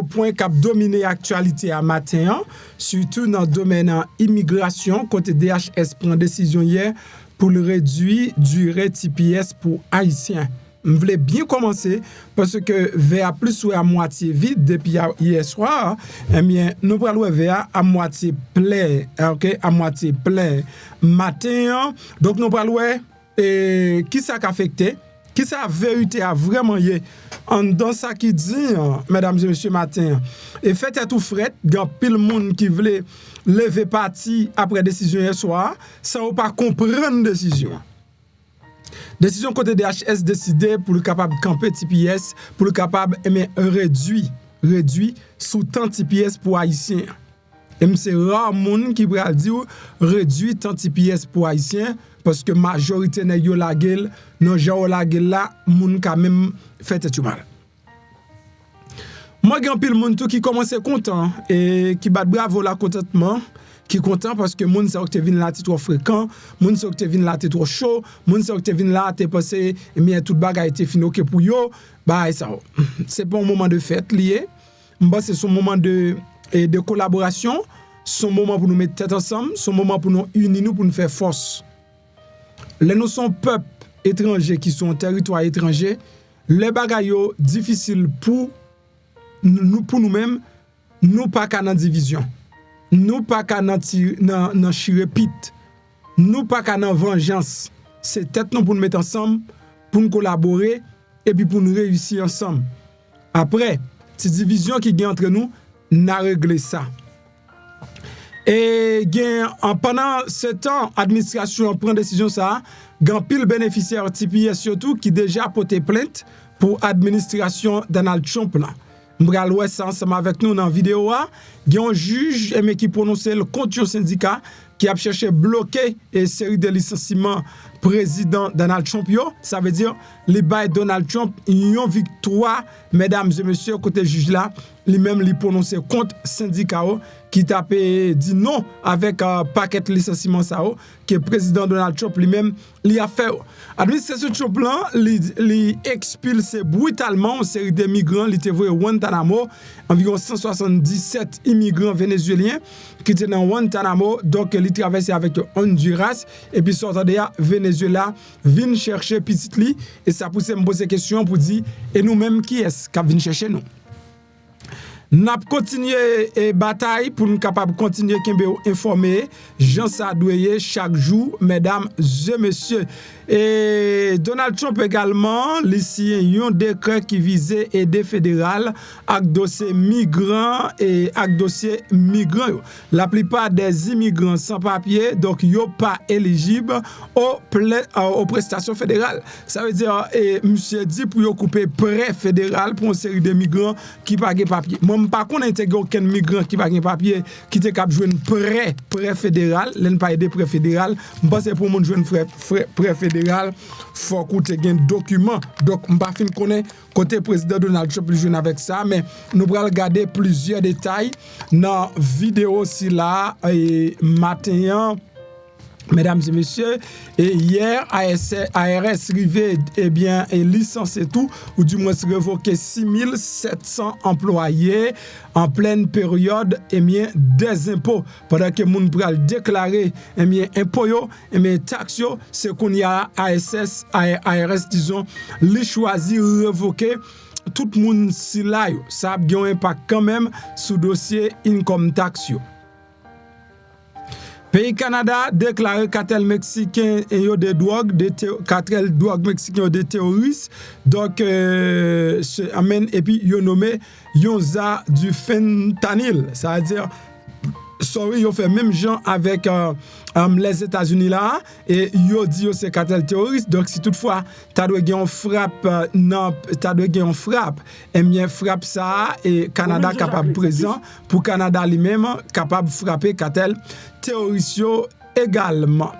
point qui a dominé l'actualité à matin, surtout dans le domaine immigration, côté DHS prend décision hier pour le réduire durée TPS pour Haïtiens. Je voulais bien commencer parce que VA plus ou à moitié vide depuis hier soir, eh bien, nous prenons VA à moitié plein, ok, à moitié plein matin. Donc, nous prenons qui ça a affecté, qui ça a vérité a vraiment yé, dans ça qui dit, mesdames et messieurs, matin, et faites tout fret, il y a pile monde qui voulait lever parti après décision hier soir, sans pas comprendre décision. Décision côté DHS décidé pour le capable camper TPS, pour le capable réduit sous temps TPS pour haïtiens. Et c'est rare monde qui va dire réduit temps TPS pour haïtiens parce que majorité nèg yo la gueule, non genre la gueule là, monde quand même fait tout mal. Moi gen pile monde tout qui commence content et qui bat bravo la contentement. Qui content parce que moun sa ou te vin là t'es trop fréquent, moun sa ou te vin là t'es trop chaud, moun sa ou te vin là t'es passé et bien toute bagay était fini OK pour yo, bah ça c'est pas un moment de fête lié, bah c'est son moment de collaboration, son moment pour nous mettre tête ensemble, son moment pour nous unir nous pour nous faire force. Les nous sont peuple étranger qui sont en territoire étranger, les bagay yo difficile pour nous-mêmes, nous pas qu'à dans division. Nous pas qu'à nan chirepite, nous pas qu'à nan vengeance. C'est tête nous pour nous mettre ensemble, pour nous collaborer et puis pour nous réussir ensemble. Après, cette division qui est entre nous, n'a réglé ça. Et pendant ce temps, l'administration prend décision ça, gan pile bénéficiaire TPS surtout qui déjà porté plainte pour administration Donald Trump là. M'bral wè ça ensemble avec nous dans la vidéo a, un juge qui prononce le contre syndicat qui a cherché bloquer une série de licenciements président Donald Trump yo, ça veut dire les bail Donald Trump une victoire mesdames et messieurs côté juge là, lui-même lui prononcer contre syndicat qui tapé dit non avec paquet licenciement ça que président Donald Trump lui-même lui a fait. Administration Trump là, lui expulse brutalement une série de migrants, li te voye Guantanamo, environ 177 immigrants vénézuéliens qui étaient dans Guantanamo, donc li traversé avec Honduras et puis sortant de Venezuela, vinn chercher petit li et ça pousse me poser question pour dire et nous-mêmes qui est-ce qui vinn chercher nous. N'a continuer et bataille pour nous capable continuer kembe informer Jean Sadouye chaque jour mesdames et messieurs. Et Donald Trump également lié un décret qui visait aider fédéral avec dossier migrants et avec dossier migrants. La plupart des immigrants sans papier donc yo pas éligibles aux prestations fédérales. Ça veut dire monsieur dit pour yo couper prêt fédéral pour une série de migrants qui pas de papier. Moi pas qu'on intègre aucun migrant qui pas de papier qui te cap jouer prêt fédéral, l'en pas aider prêt fédéral, pense pour mon jouer prêt fédéral faut que tu aies un document. Donc, je ne sais pas connaître côté président Donald Trump joue avec ça, mais nous allons regarder plusieurs détails dans la vidéo aussi là, et matin. Mesdames et messieurs, et hier, ARS rivé, eh bien, et licencié tout, ou du moins révoqué 6700 employés en pleine période, eh bien, des impôts. Pendant que moun pral déclarer, eh bien, impôts, eh bien, taxes, c'est qu'on y a ARS, disons, les choisi révoquer tout le monde si là, ça a un impact quand même sur le dossier income tax. Pays Canada déclaré cartel mexicain et yo de drogue, cartel drogue mexicain des terroristes. Donc amène et puis yo nommé Yonza du fentanyl, ça veut dire yo fait même gens avec les États-Unis là et yo dit yo c'est cartel terroriste. Donc si toutefois t'as doit gagner on frappe et bien frappe ça et Canada capable présent pour Canada lui-même capable frapper cartel terroriste également.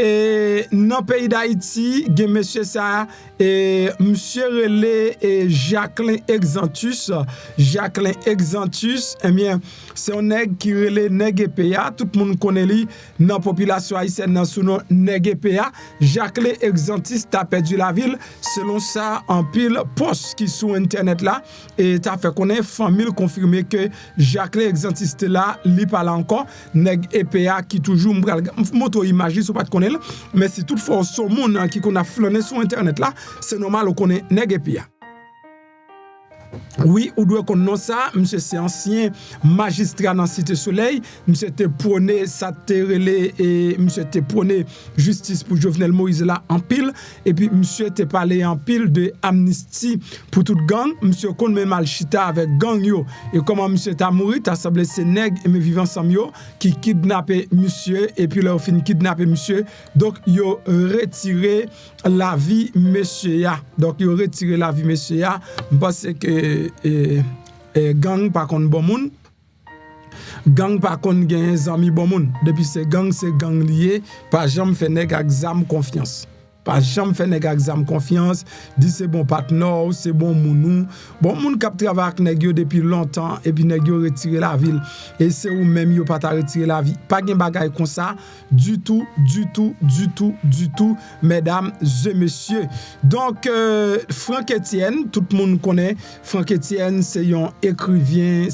Et dans le pays d'Haïti, il y a monsieur ça, et monsieur relé et Jacqueline Exantus. Jacqueline Exantus, eh bien, c'est un nègre qui relé nègre EPA. Tout le monde connaît lui dans la population haïtienne dans son nom nègre EPA. Jacqueline Exantus a perdu la ville. Selon ça, en pile post qui sur internet là, et t'as fait connaître famille confirmé que Jacqueline Exantus là, lui parle encore nègre EPA qui toujours moto image sur pas de connaître, mais si toutefois son monde qui qu'on a flâné sur internet là, c'est normal qu'on connaît nègre EPA. Oui, ou doit connaître ça, monsieur c'est ancien magistrat dans Cité Soleil, monsieur te prôné ça te relé et monsieur te prôné justice pour Jovenel Moïse là en pile et puis monsieur te parlé en pile de amnistie pour toute gang, monsieur kon même mal chita avec gang yo et comment monsieur t'a mouru, t'a semblé c'est nèg et me vivant ensemble yo qui kidnappé monsieur et puis là au fin kidnappé monsieur, donc yo retiré la vie monsieur ya. Donc yo retiré la vie monsieur ya parce que gang par contre bon moun, gang par contre gen zami bon moun. Depuis c'est gang lié, pas jamais fait nèg exam confiance. Pas jamais fait nèg exam confiance, dit c'est bon partenaire, c'est bon mounou. Bon moun k'ap travaille avec nèg yo depuis longtemps et puis nèg yo retiré la ville et c'est ou même yo pas ta retirer la vie. Pas gen bagay comme ça du tout mesdames et messieurs. Donc Franck Etienne, tout le monde connaît Franck Etienne, c'est un écrivain,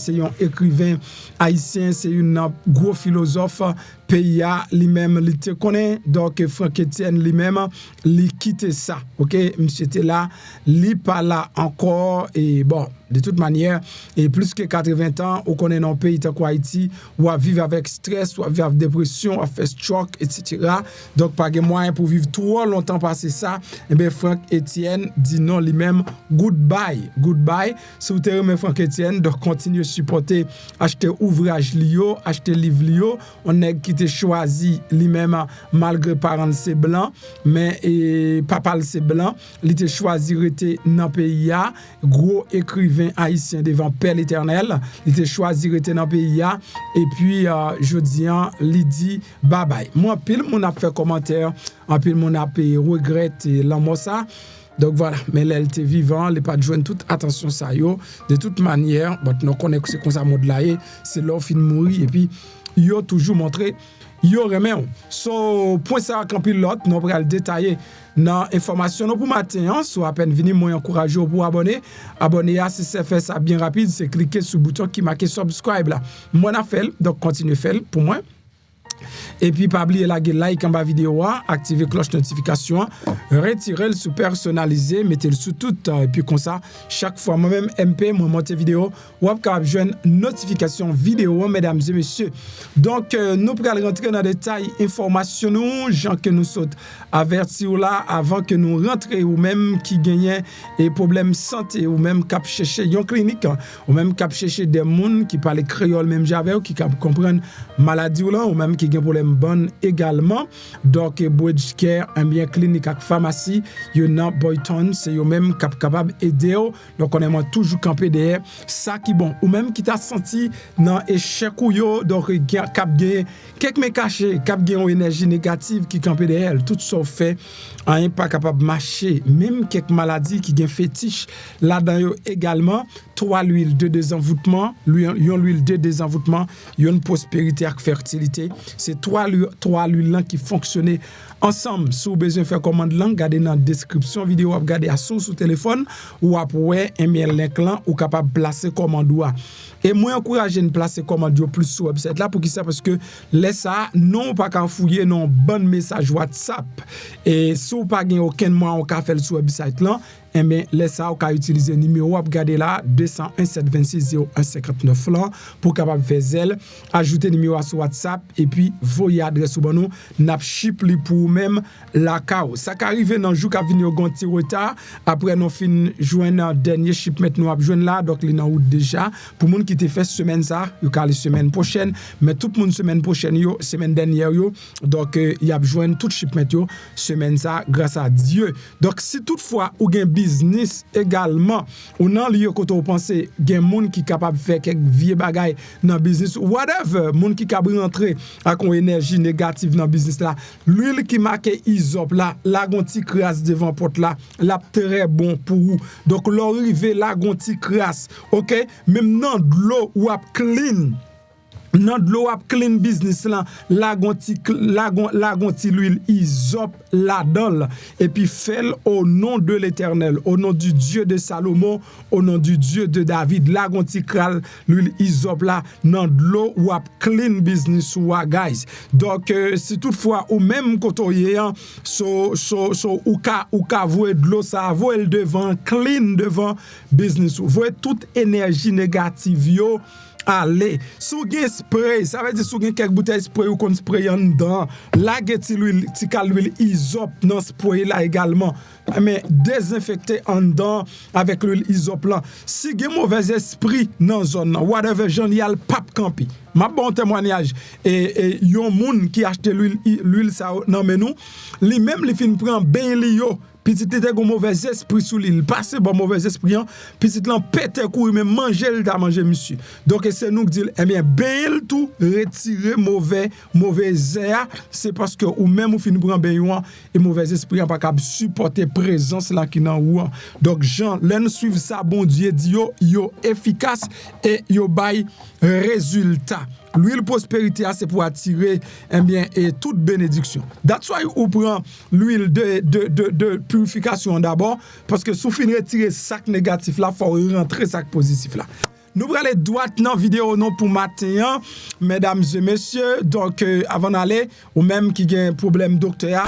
haïtien, c'est un gros philosophe PIA lui-même il te connaît, donc Franck Etienne lui-même il quitté ça, ok, monsieur était là, il pas là encore et bon de toute manière et plus que 80 ans on connaît dans le pays de Haïti ou à vivre avec stress ou à vivre avec dépression, à faire stroke, etc. Donc pas de moyen pour vivre trop longtemps passer ça, et bien Franck Etienne dit non lui-même goodbye si vous aimez Franck Etienne donc continuez à supporter, acheter ouvrage lio, acheter livre lio, on est qui te choisi lui-même malgré parents c'est blanc mais et papa c'est blanc, il était choisi rester dans pays a gros écrivain haïtien devant Père l'Éternel, il était choisi rester dans pays a et puis je dis il dit bye bye. Moi pile mon a fait commentaire, en pile mon a regrette l'amour ça. Donc voilà, mais elle était vivant, elle pas de joindre toute attention ça yo. De toute manière, bon nous connaît que c'est comme ça mode là c'est leur fin mourir et puis yo toujours montré yo remet. So point ça quand pilote nous va le détailler dans information pour matin so à peine venir moi encourager pour abonner si c'est fait ça bien rapide c'est cliquer sur le bouton qui marqué subscribe là. Moi n'a fait donc continuez faire pour moi. Et puis pas oublier la like en bas vidéo, activer cloche notification, retirer le sous personnalisé, mettez le sous tout et puis comme ça chaque fois moi-même MP moi monter vidéo ou capable joindre notification vidéo mesdames et messieurs. Donc nous pour rentrer dans détail information nous gens que nous saute avertir là avant que nous rentrer ou même qui gagnent et problème santé ou même cap chercher une clinique ou même cap chercher des monde qui parlent créole même j'avais qui comprennent maladie ou là ou même qui problème bon également. Donc Bridge Care un bien clinique avec pharmacie yo nan Boyton c'est yo même capable aider. Donc on aime toujours camper derrière ça qui bon ou même qui t'a senti dans échec ou yo donc cap gain quelques me caché cap gain une énergie négative qui camper derrière tout ça fait un pas capable marcher même quelques maladies qui gain fétiche là-dedans yo également 3 l'huile de désenvoûtement l'huile de désenvoûtement une prospérité avec fertilité. C'est 3 l'huile qui fonctionnent ensemble. Si vous avez besoin de faire commande là, regardez dans la description vidéo, regardez à sous téléphone ou après un link là ou capable placer commande. Et moi encourager de placer commande plus sur website là pour qui ça parce que laisse ça non pas qu'à fouiller non bon message WhatsApp et si vous pas gain aucun moyen on faire sur website là et bien laisse ça on peut utiliser numéro regarder là 201 726 0159 là pour capable faire zèle ajouter numéro sur WhatsApp et puis voyer adresse ou bon nous n'a ship li pour même la cao ça qui arrive dans jour qu'a venir gon petit retard après nous fin joindre dernier shipment nous a joindre là donc li dans route déjà pour moun qui te fait semaine ça yo ka la semaine prochaine mais tout monde semaine prochaine yo semaine dernière yo donc y a joindre tout shipment yo semaine ça grâce à Dieu. Donc si toutefois ou gen business également. Ou nan lieu koto pensez gen moun qui capable faire quelques vieux bagay dans business whatever, moun qui capable rentrer avec une énergie négative dans business là. L'huile qui marque isop là, la gonti crasse devant porte là, la très bon pour vous. Donc l'arrivée la gonti crasse, OK? Même dans de l'eau ou ap clean. Nan de l'eau ap clean business là, la gonti l'huile isop la dol et puis fait au nom de l'Éternel, au nom du Dieu de Salomon, au nom du Dieu de David, la gonti kral l'huile isop là nan de l'eau ou ap clean business ou guys. Donc si toutefois ou même koto yeyan ou ka voye de l'eau ça voye devant clean devant business ou voye toute énergie négative yo allez, sou gen spray, ça veut dire sou gen quelques bouteilles spray ou kon spray en dedans, la gen ti l'huile isop dans spray là également. Mais désinfecter en dedans avec l'huile isop là. Si gen mauvais esprit dans zone whatever j'en y a le pape campi. Ma bon témoignage et yon moun qui achete l'huile ça nan men nou, li même li fin prend ben li yo. Petit était un mauvais esprit sous l'île, passe bon mauvais esprit, petit l'en pète courir mais manger le da manger monsieur. Donc c'est nous qui dit eh bien ben tout retirer mauvais air, c'est parce que ou même ou fin prend ben yon et mauvais esprit pas capable supporter présence là qui nan ou. Donc Jean l'en suivre ça bon Dieu dit yo efficace et yo bay résultat. L'huile prospérité c'est pour attirer eh bien et toute bénédiction. That's why on prend l'huile de purification d'abord parce que sous fin retirer sac négatif là faut rentrer sac positif là. Nous allons aller droit dans vidéo non pour matin mesdames et messieurs. Donc avant d'aller ou même qui a un problème docteur.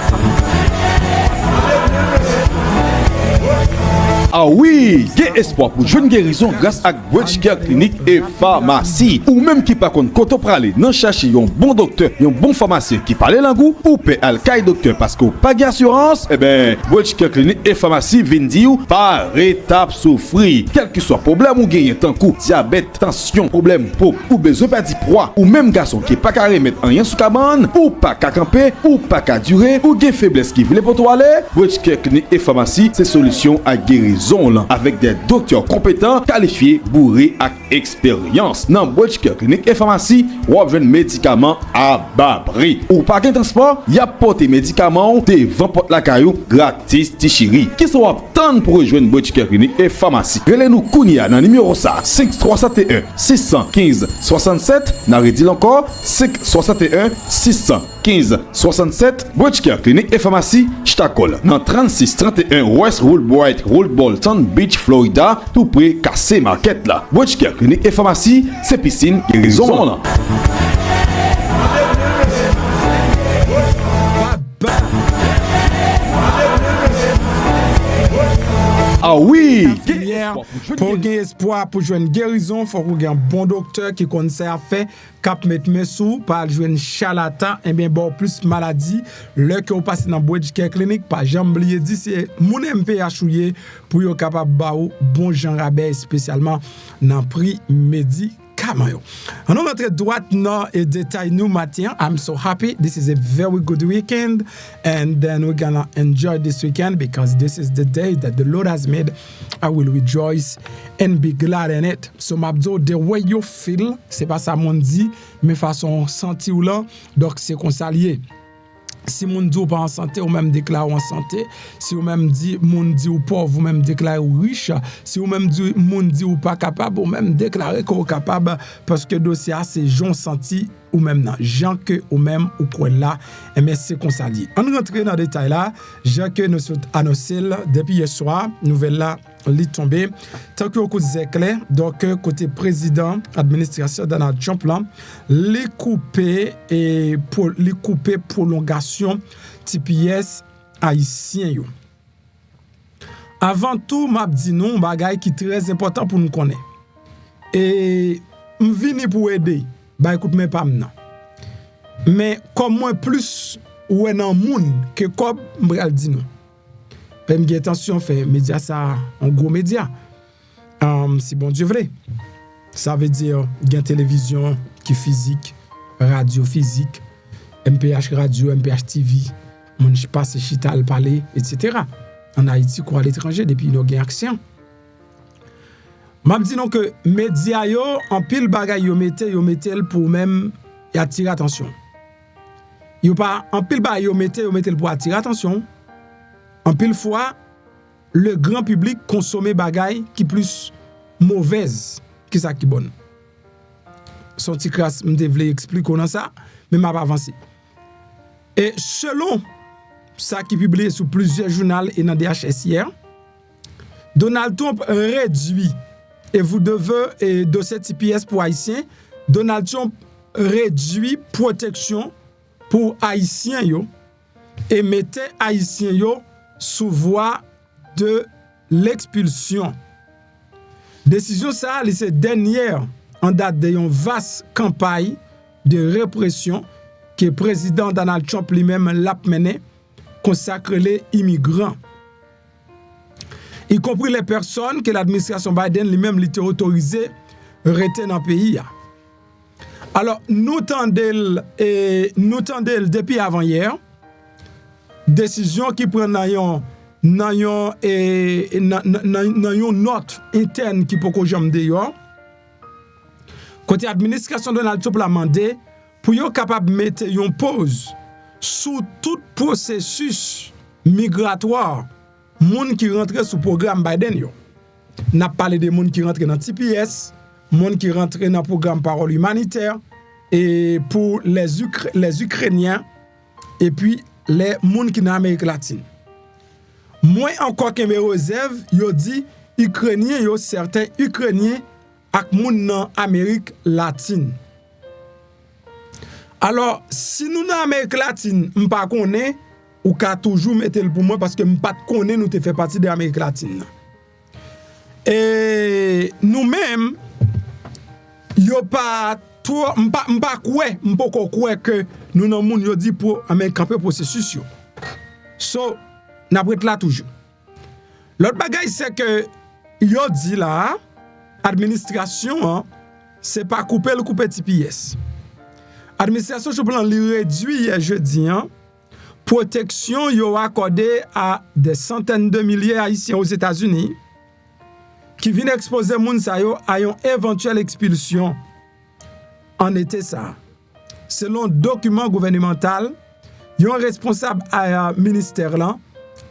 Ah oui, il y a espoir pour jeune guérison grâce à Bridge Care Clinic et Pharmacie. Ou même qui pas contre quand on prale, non chercher un bon docteur, un bon pharmacien qui parle langue ou paie al kay docteur parce que pas d'assurance, eh ben Bridge Care Clinic et Pharmacie viennent dire par étape souffrir. Quel que soit problème ou gagne tant coup, diabète, tension, problème peau ou besoin pas de poids ou même garçon qui pas carré mettre rien sous cabane ou pas qu'à camper ou pas qu'à durer ou gain faiblesse qui voulait pour toi aller, Bridge Care Clinic et Pharmacie, c'est solution à guérison avec des docteurs compétents, qualifiés, bourrés et expérience. Dans Bridge Care Clinic et Pharmacie, ou avez médicaments à bas prix. Ou pas qu'un transport, y a porté médicaments devant porte la caillou gratis tichiri. Qui sont obtenus pour rejoindre Bridge Care Clinic et Pharmacie. Relez-nous Kounia dans numéro ça 5371 615 67. N'a redit encore 561 615 67. Bridge Care Clinic et Pharmacie, Ch'takol. Dans 3631 West Woodbright Road Bolton Beach, Florida, tout près Cassé Market là. Bridge Care Clinic et Pharmacie, c'est piscine guérison là. Ah oui, pour gagner espoir pour jouer une guérison, il faut qu'il y ait un bon docteur qui connaisse à faire, cap mettre mes sous, pas jouer une charlatan, et bien bon plus maladie, le que vous passez dans Bridge Care Clinic, pas jamais oublier dit c'est mon MPH ouye pour yo capable ba bon Jean rabais spécialement dans prix médicament. On rentre droit dans et détail nous matin. I'm so happy. This is a very good weekend and then we're gonna enjoy this weekend because this is the day that the Lord has made. I will rejoice and be glad in it. So m'abdo the way you feel, c'est pas ça mon dit, mais façon senti ou là. Donc c'est qu'on s'allier. Si moun dit ou pas en santé, ou même déclare en santé. Si ou même dit moun dit ou pauvre, ou même déclare ou riche. Si ou même dit moun dit ou pas capable, ou même déclarer qu'on est capable parce que dossier c'est Jean senti ou même nan Jean que ou même ou quoi là et mais c'est qu'on ça dit. On rentre dans le détail là, Jean que nous sommes annoncé depuis hier soir, nouvelle là li tombé tant que au coup de clair donc côté président administration Donald Trump là les couper et pour les couper prolongation TPS haïtien yo. Avant tout m'a dit non bagay qui très important pour nous connaître. Et m'vini pour aider. Bah écoute mais pas maintenant. Mais comme moi plus ou nan moun que comme m'bral di nou. Fais m'gè attention fait média ça en gros média. Si bon Dieu vrai. Ça veut dire gain télévision qui physique, radio physique, MPH radio, MPH TV, mon passe chital parler etc. en Haïti ou à l'étranger depuis nos gains action. M'a dit non que média yo en pile bagay yo mette pour même attirer attention. Yo pas en pile bagay yo mette pour attirer attention. En pile fois le grand public consomme bagay qui plus mauvaise que ça qui bonne. Son petit crasse me devait expliquer comment ça mais m'a pas avancé. Et selon ça qui publié sur plusieurs journaux et dans DHS hier, Donald Trump réduit et vous devez dossier TPS pour haïtiens, Donald Trump réduit protection pour haïtiens yo et mettait haïtiens yo sous voie de l'expulsion. Décision ça, c'est dernière en date d'une vaste campagne de répression que le président Donald Trump lui-même l'a mené consacre les immigrants, y compris les personnes que l'administration Biden lui-même l'était autorisé rester dans le pays. Alors, nous tendons depuis avant-hier, décision qui prend dans une note interne qui peut jamais d'ailleurs. Côté administration Donald Trump l'a demandé pour être capable de mettre une pause sous tout processus migratoire, monde qui rentre sous programme Biden yo. N'a parlé de monde qui rentre dans TPS, monde qui rentre dans programme parole humanitaire et pour les Ukrainiens et puis les monde qui dans Amérique latine. Moins encore que mes réserves, yo dit Ukrainiens yo certains Ukrainiens ak moun dans Amérique latine. Alors, si nous dans Amérique latine, nous pas connaît ou ka toujours mettre le pour moi parce que nous pas connaît nous te fait partie de l'Amérique latine. Et nous-mêmes yo pas trop m'pa croire que nous dans monde yo dit pour camper processus yo. So, n'a prête là toujours. L'autre bagaille c'est que yo dit là administration c'est pas couper TPS. Administration je plan li réduit jeudi protection yo accordé à des centaines de milliers haïtiens aux États-Unis qui viennent exposer moun sa yo à une éventuelle expulsion en été ça. Selon document gouvernemental, yon responsable à ministère là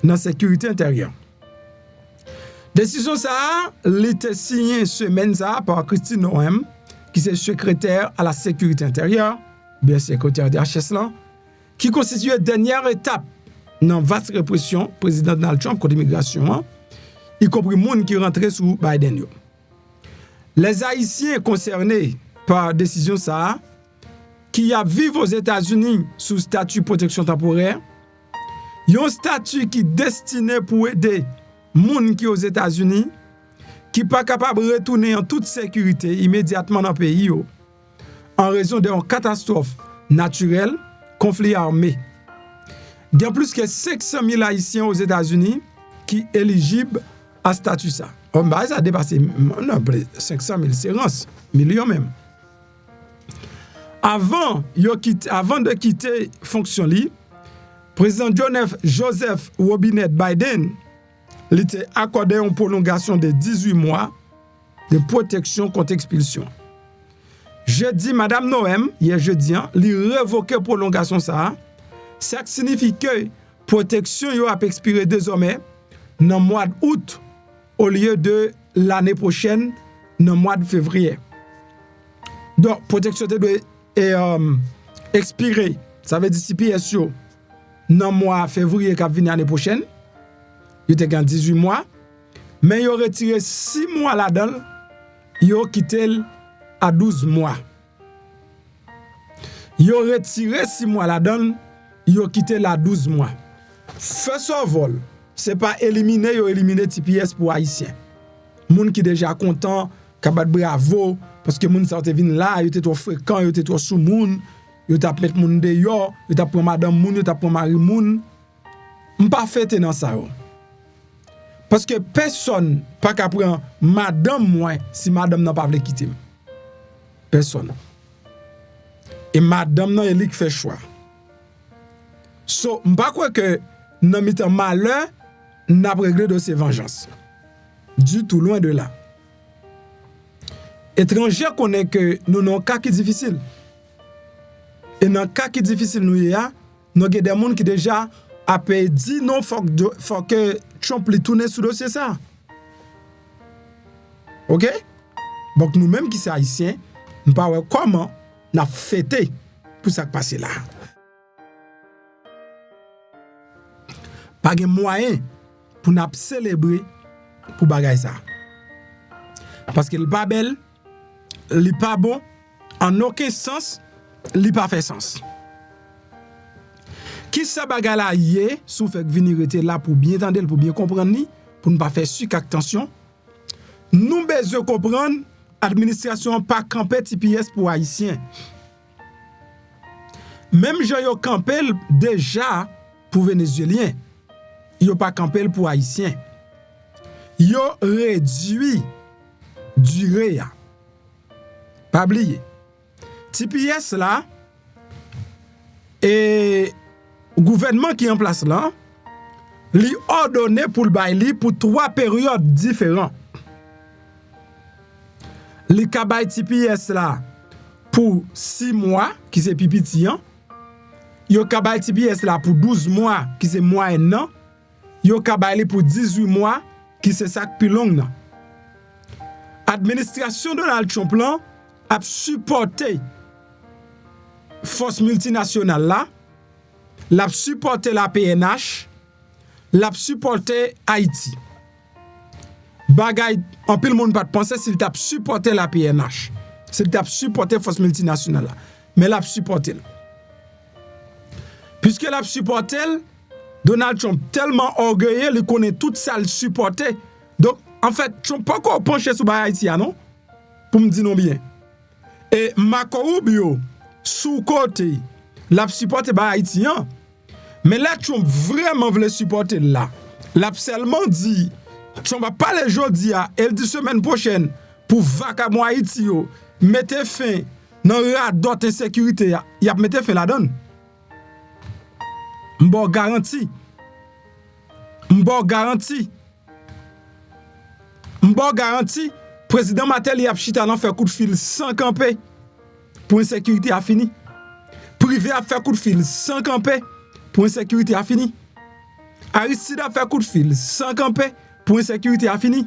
dans sécurité intérieure. Décision ça l'été signée semaine ça par Christine Noem qui est secrétaire à la sécurité intérieure, bien secrétaire de HS là, qui constitue la dernière étape dans vaste répression président Donald Trump contre l'immigration, y compris monde qui rentré sous Biden yo. Les Haïtiens concernés par décision ça qui vivent aux États-Unis sous statut protection temporaire, yon statut qui destiné pour aider monde qui aux États-Unis qui pas capable de retourner en toute sécurité immédiatement dans le pays en raison d'une catastrophe naturelle, conflit armé. Il y a plus que 500 000 Haïtiens aux États-Unis qui sont éligibles à ce statut ça. Ça a dépassé 500 000, c'est millions même. Avant de quitter fonction, président Joseph Robinette Biden il était accordé une prolongation de 18 mois de protection contre expulsion. Jeudi, Madame Noem, hier jeudi, lui révoqué prolongation ça. Ça signifie que protection a expiré désormais dans le mois d'août au lieu de l'année prochaine dans le mois de février. Donc, protection doit expirer. Ça veut dire si PSO dans le mois de février qui va venir l'année prochaine. Il était 18 mois, mais il a retiré 6 mois là-dedans, il a quitté à 12 mois. Il a retiré 6 mois là-dedans, il a quitté à 12 mois. First of all, ce n'est pas éliminer TPS pour Haïtiens. Moun qui déjà content, capable bravo, parce que moun sa te vin là, il était trop fréquent, il était trop sous moun, il t'a mettre moun dehors, il t'a prend madame moun, il t'a prend mari moun. M'pas fête dans ça. Parce que personne pas qu'à prendre madame moi si madame n'a pas voulu quitter. Personne. Et madame n'a elle qui fait choix. So, m'pas quoi que dans mitan malheur n'a réglé de ses vengeances. Du tout, loin de là. Étranger connaît que nous avons un cas qui est difficile. Et dans le cas qui est difficile, nous avons des gens qui déjà a dit non, faut que Trump lui tourne sur le dossier ça. OK? Donc nous-mêmes qui sommes haïtiens, nous ne savons pas comment nous avons fêté pour ça qui passe là. Pas de moyen pour nous célébrer pour bagay ça. Parce que le pas belle, le pas bon, en aucun sens, le pas fait sens. Qui sa bagay la yé, sous fait venir rete là pour bien entendre, pour bien comprendre ni, pour ne pas faire sucre attention. Nous besoin comprendre administration pas camper TPS pour haïtiens. Même gens yo campé déjà pour vénézuéliens. Yo pas campé pour haïtiens. Yo réduit durée. Pas oublier. TPS là et gouvernement qui est en place là, li ordonné pour le bail pour 3 périodes différentes. Li ka bay TPS là pour 6 mois qui c'est pipitian. Yo ka bay TPS là pour 12 mois qui c'est moyen an. Yo ka bay li pour 18 mois qui c'est ça plus long nan. Administration Donald Trump là a supporté force multinationale là, l'a supporté la PNH, l'a supporté Haïti. Bagay, en pile monde pas penser s'il t'a supporté la PNH, s'il t'a supporté force multinationale là, mais l'a supporté. Puisque l'a supporté, Donald Trump tellement orgueilleux, il connaît tout ça le supporter. Donc en fait, Trump pas encore penché sur Haïti non pour me dire non bien. Et Marco Rubio sous côté l'a supporté par haïtien. Mais là Trump vraiment veut supporter là. L'a seulement dit Trump va parler aujourd'hui et dit semaine prochaine pour vacamo Haïti yo mettre fin dans radot insécurité y a mettre fin la donne. M'bo garanti président Matel y a chita nan fait coup de fil sans camper pour insécurité a fini. Privé a fait coup de fil sans camper pour insécurité a fini. Aristide a fait coup de fil sans camper pour insécurité a fini.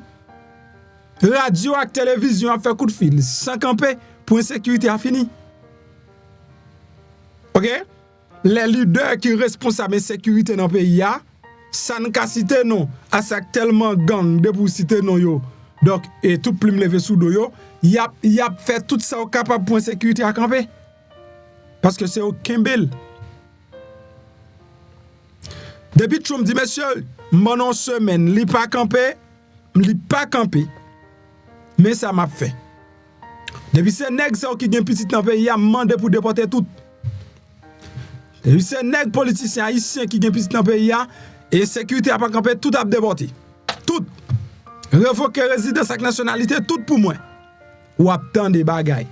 Radio et télévision a fait coup de fil sans camper pour insécurité a fini. OK? Les leaders qui sont responsables de sécurité dans le pays, ça ne ka cité non, à ça tellement gang de pour citer non yo. Donc, et tout plume levé sous do yo, y a fait tout ça capable pour sécurité à camper. Parce que c'est au Kimbel. Depuis Trump dit, monsieur, mon semaine, li pas camper, mais ça m'a fait. Depuis c'est nèg ça qui gen petit dans pays, a mandé pour déporter tout. Depuis c'est nèg politicien haïtien qui gen petit dans pays, et sécurité a pas camper, tout a déporté. Tout. Révoquer résidence avec nationalité, tout pour moi. Ou attendre des bagailles.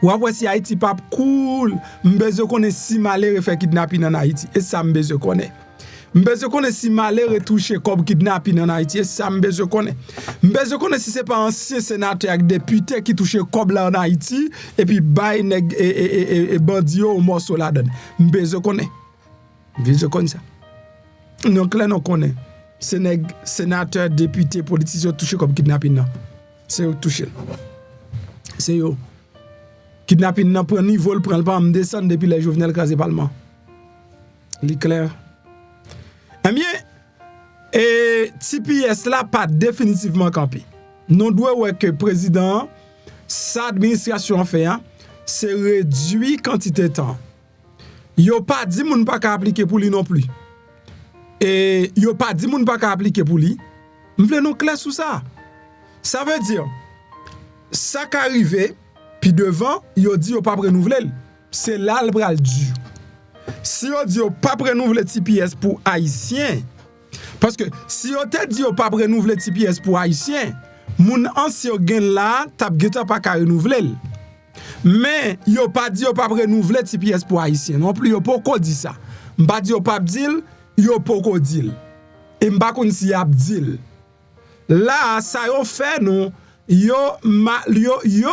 Ou après si Haïti pas cool, m'bezo connaît si malheureux fait kidnapping en Haïti et ça m'bezo connaît. M'bezo connaît si malheureux touché comme kidnapping en Haïti et ça m'bezo connaît. M'bezo connaît si c'est pas ancien sénateur avec député qui touché comme là en Haïti et puis bay nèg et bandio au morceau là donne. M'bezo connaît. M'bezo connaît ça. Donc là non connaît. Sénateur, député, politicien touché comme kidnapping nan. C'est eux touché. C'est eux. Kidnapping nan prend niveau, le prend pas, me descend depuis les Jovenel crasé parlement. L'éclair. Eh bien, et TPS là pas définitivement campé. Nous doit ouais que président sa administration fait c'est réduit quantité de temps. Yo pas dit moun pas ka appliquer pour lui non plus. Et yo pas dit moun pas ka appliquer pour lui. M'vle nous clair sur ça. Ça veut dire ça qu'arrivé puis devant yo dit yo pas renouveler. C'est là le bral dur. Si yo dit yo pas renouveler TPS pour haïtien parce que si yo te dit yo pas renouveler TPS pour haïtien, moun ancien gen là t'a geta pas ka renouveler. Mais yo pas dit yo pas renouveler TPS pour haïtien non plus yo pas ko dit ça. M'pa dit yo pas dit yo poko dil. et m'pa kon si abdil. Là, ça yo fait nous, yo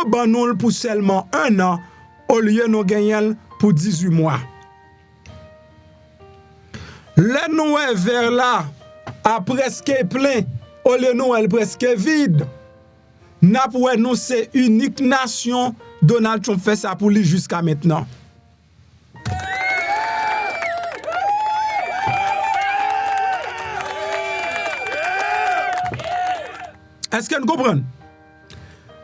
ban nous pour seulement 1 an, au lieu nous gagner pour 18 mois. Le nous vers là, a presque plein, au lieu nous elle presque vide. N'a pour nous c'est unique nation, Donald Trump fait ça pour lui jusqu'à maintenant. Est-ce que nous comprenons?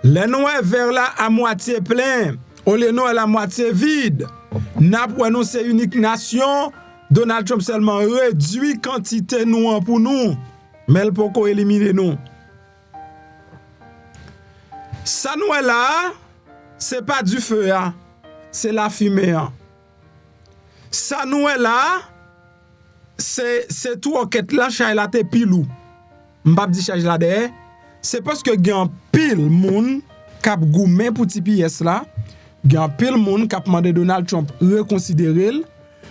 Le nous vers là à moitié plein, au lieu nous à moitié vide. N'a pour nous c'est unique nation, Donald Trump seulement réduit quantité nous pour nous, mais il peut pas éliminer nous. Ça nous est là, c'est pas du feu, hein? C'est la fumée. Hein? Ça nous est là, c'est tout enquête là, chay la te pilou. M'pap di chay la de, c'est parce que gen pile moun kap goumen pour ti pièce là, gen pile moun kap mande Donald Trump reconsidérer,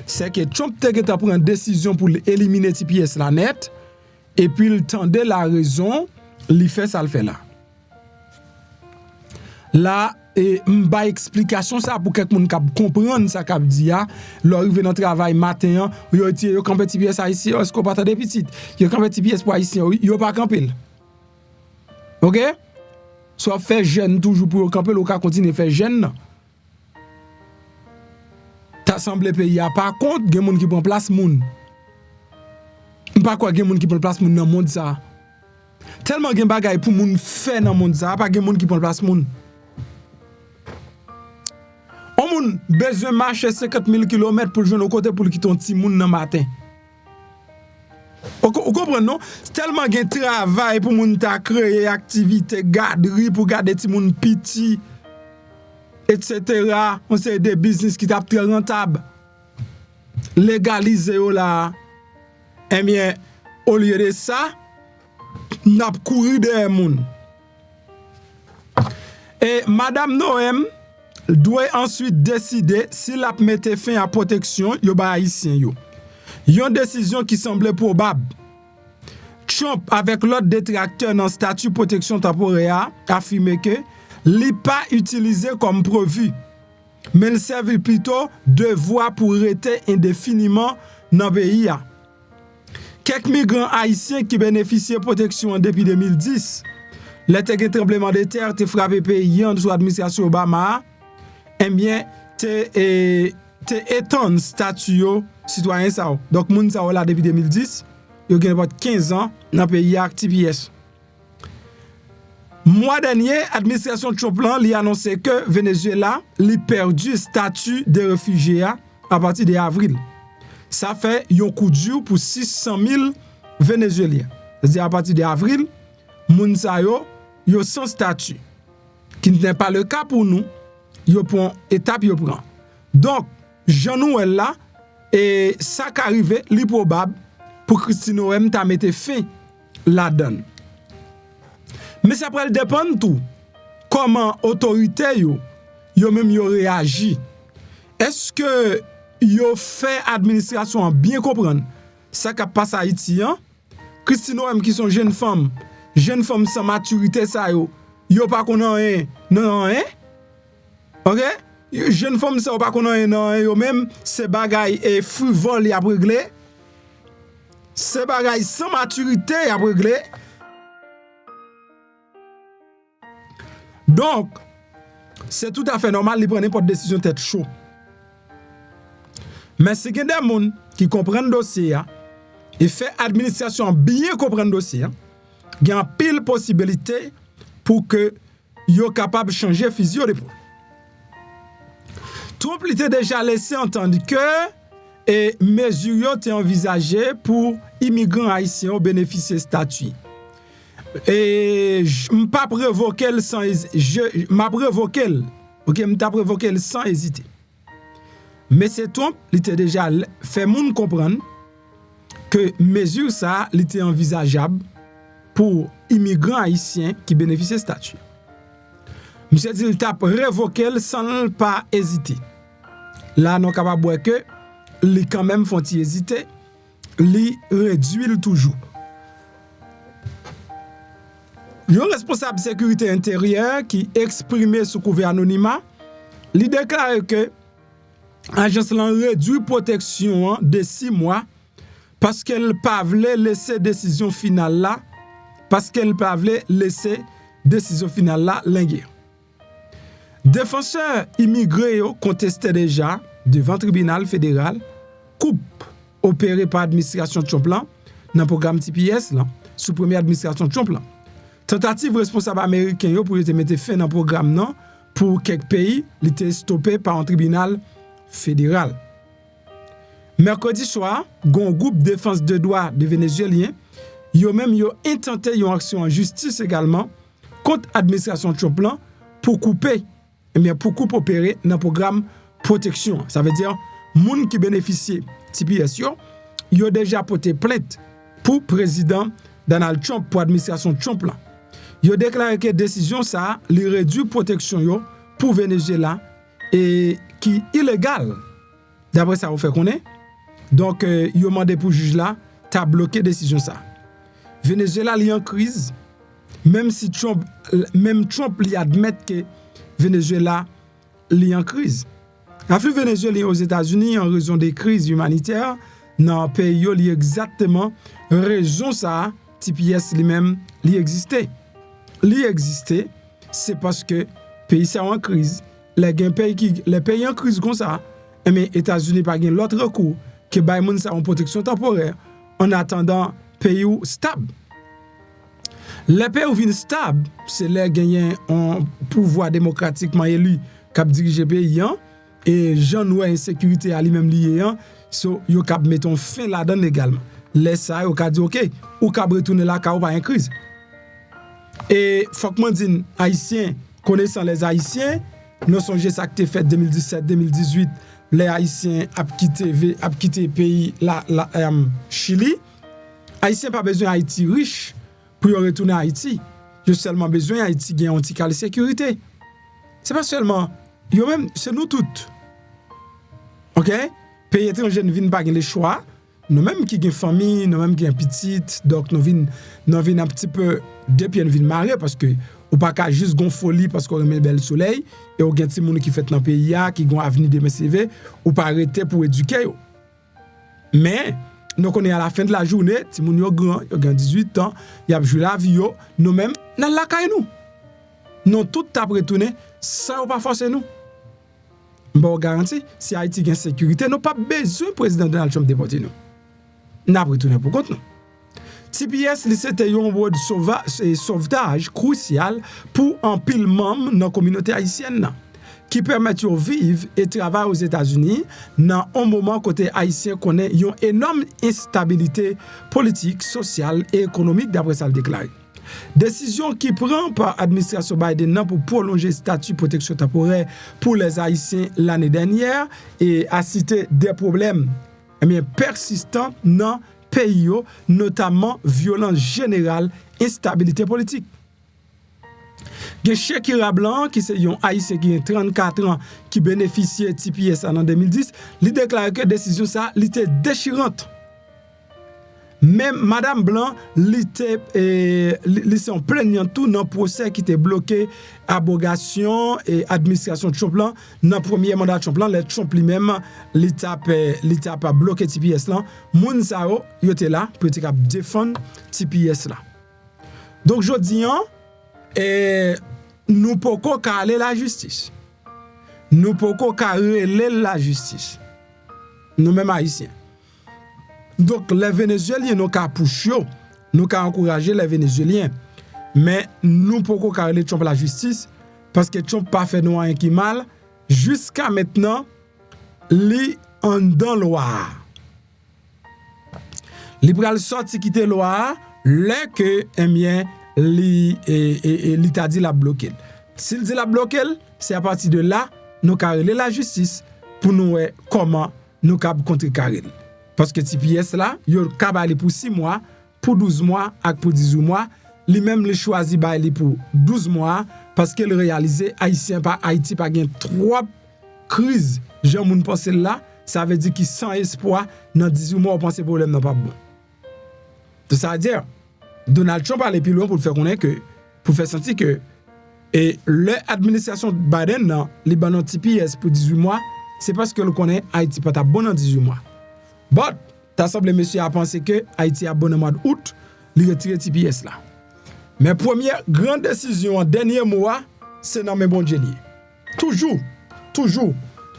c'est que Trump te prend une décision pour éliminer ti pièce là net, et puis il tendait la raison, il fait ça le fait là. Là, et m'ba explication ça pour quelqu'un moun kap comprendre ça kap di ya, lò rive dans travail matin, yo campé ti pièce haïtien, est-ce qu'on pas de petite, yo campé ti pièce pour haïtien, yo pas camper. OK? Soit fait jeune toujours pour camper, le cas continue faire jeune. T'assemblée pays a par contre, gen moun qui prend place moun. Pas quoi gen moun qui prend place moun dans monde ça. Tellement gen bagay pour moun faire dans monde ça, pas gen moun qui prend place moun. On moun besoin marcher 50 000 km pour joindre au côté pour quitter ton petit moun dans matin. Vous comprenez non? C'est tellement gen travail pour moun ta créer activité garderie pour garder ti moun petit etc. On sait des business qui t'a très rentable. Légaliser là. Eh bien, au lieu de ça, n'a couru derrière moun. Et Madame Noem doit ensuite décider s'il a mette fin à protection yo ba haïtien yo. Une décision qui semblait probable. Trump avec l'autre détracteur dans statut protection temporaire affirmé que li pas utilisé comme prévu, mais il servait plutôt de voie pour rester indéfiniment dans le pays. Quelques migrants haïtiens qui bénéficiaient de protection depuis 2010, les tremblements de terre qui frappé le pays sous l'administration Obama, eh bien, étendre statut citoyen ça. Donc, moun ça là depuis 2010, yo gen 15 ans dans le pays actif. Mois dernier, l'administration Trump a annoncé que Venezuela a perdu statut de réfugié à partir d'avril. Ça fait un coup dur pour 600 000 Vénézuéliens. C'est-à-dire à partir d'avril, moun sa yo sans statut. Qui n'est pas le cas pour nous, yo prend étape yo prend. Donc, Jean-Noël là, et ça qui arrive, li probable pour Christine Noem ta mette fin la donne. Mais ça peut dépendre tout. Comment autorité yo même yo réagi. Est-ce que yo fait administration bien comprendre ça qui passe à Haïti hein? Christine Noem qui sont jeunes femmes sans maturité ça yo pas connait non hein? OK? Jeune femme ça pas connait non yo même ces bagaille et frivole y a réglé. Ces bagaille sans maturité y a réglé. Donc, c'est tout à fait normal de prendre n'importe décision tête chaud. Mais si il y a des gens qui comprennent le dossier et fait administration bien comprendre le dossier, il y a pile possibilité pour que yo capable de changer physio d'épaule. Trump était déjà laissé entendre que et mesures étaient envisagées pour immigrants haïtiens bénéficier de statut. Et je pas provoquer sans m'a provoqué m'a provoqué sans hésiter. Mais c'est Trump il était déjà fait moun comprendre que mesure ça il était envisageable pour immigrants haïtiens qui bénéficient de statut. Monsieur dit il t'a révoqué sans pas hésiter. Là non capable que li quand même font hésiter, li réduit toujours. Un responsable sécurité intérieure qui exprimait sous couvert anonymat, il déclare que l'agence l'a réduit protection de 6 mois parce qu'elle pas voulait laisser décision finale là, linguer. Défenseurs immigrés contestaient déjà devant le tribunal fédéral coupe opérée par l'administration Trump dans le programme TPS là, sous première administration Trump là. Tentative responsable américain pour mettre fin dans le programme non pour quelques pays, il était stoppé par un tribunal fédéral. Mercredi soir, un groupe de défense de droits des Vénézuéliens, ils ont intenté une action en justice également contre l'administration Trump pour couper opérer dans le programme protection. Ça veut dire moun qui bénéficient TPS ils ont déjà porté plainte pour président Donald Trump pour l'administration Trump là. Ils ont déclaré que décision ça les réduit protection pour Venezuela et qui est illégale. D'après ça, on fait qu'on est. Donc, ils ont demandé pour le juge là, t'as bloqué décision ça. Venezuela est en crise, même si Trump lui admet que Venezuela est en crise. L'afflux vénézuélien aux États-Unis en raison des crises humanitaires dans le pays il y a exactement raison ça TPS lui-même li existait. Li existait, c'est parce que pays ça en crise. Les pays en crise comme ça, mais États-Unis pas gain l'autre recours que bay moun ça en protection temporaire en attendant pays stable. Les pays où vinn stable, c'est les gagnants un pouvoir démocratiquement élu qui dirige pays et Jean Noué insécurité à lui-même lié yo cap mettons fin là-dedans également. Les ça yo ka dit OK, ou ka retourner là ka ou pas en crise. Et faut que moi dise haïtiens connaissant les haïtiens, nous songe ça qui fait 2017-2018, les haïtiens a quitté pays la Chili. Haïtien pas besoin Haïti riche pour retourner à Haïti. Yo seulement besoin Haïti gagne un petit de sécurité. C'est pas seulement yo même c'est nous toutes. OK? Pays étranger ne viennent pas le choix. Nous-mêmes qui avons famille, nous-mêmes qui avons petite, donc nous venons un petit peu depuis nous venons marier parce que ou pas qu'à juste gon folie parce qu'on remet le bel soleil et on gagne des gens qui fait dans le pays qui ont avenir de MCV ou pas arrêter pour éduquer. Mais nous connaissons à la fin de la journée, si moun yo grand, yo gen 18 ans, y a joué la vie yo, nous-mêmes dans la caille nous. Nous tout t'a retourner sans pas forcer nous. Bon garantie, si Haïti gagne sécurité, nous pas besoin président Donald Trump déporter nous. N'a retourner pour compte nous. TPS c'était un mode sauvetage crucial pour un pile membre dans la communauté haïtienne qui permet de vivre et travailler aux États-Unis dans un moment côté haïtien connaît une énorme instabilité politique, sociale et économique d'après ça le déclaré. Décision qui prend par l'administration Biden pour prolonger le statut de protection temporaire pour les Haïtiens l'année dernière et a cité des problèmes persistants dans le pays, notamment violence générale, instabilité politique. Il y a Shakira Blanc, qui est un Haïtien qui a 34 ans, qui bénéficiait de TPS en 2010, il déclare que la décision ça, était déchirante. Même Madame Blanc, s'en plaignant tout dans le procès qui était bloqué, abrogation et administration de Trump dans le premier mandat de Trump, le Trump lui-même, l'État a bloqué TPS là. Moun sa yo était là pour défendre TPS là. Donc je dis nous pouvons caler la justice. Nous pouvons caler la justice. Nous-mêmes haïtiens. Donc, les Vénézuéliens, nous avons poussé, nous avons encouragé les Vénézuéliens. Mais nous ne pouvons pas carrer Trump la justice parce que Trump n'a pas fait nous rien qui mal. Jusqu'à maintenant, il en dans loi. Il pral sorti quitter loi, là que l'État dit la bloquer. S'il dit la bloquer, c'est à partir de là, nous carrer la justice pour nous voir comment nous contrecarrer. Parce que TPS là, yo kabali pour 6 mois, pour 12 mois et pour 18 mois, lui-même le choisi pour 12 mois parce qu'il réalisait haïtien pas Haïti pas gain 3 crises. Jean moun pense là, ça veut dire qu'il sans espoir dans 18 mois on pense problème n'est pas bon. Donc ça veut dire Donald Trump allait plus loin pour faire connaître que pour faire sentir que et l'administration de Biden dans Libanon TPS pour 18 mois, c'est parce que le connaît Haïti pas ta bonne en 18 mois. But t'as semblé monsieur a pensé que Haïti a bon en mois d'août, il retire TPS là. Mais première grande décision en dernier mois, c'est dans mes bon Dieu lié. Toujours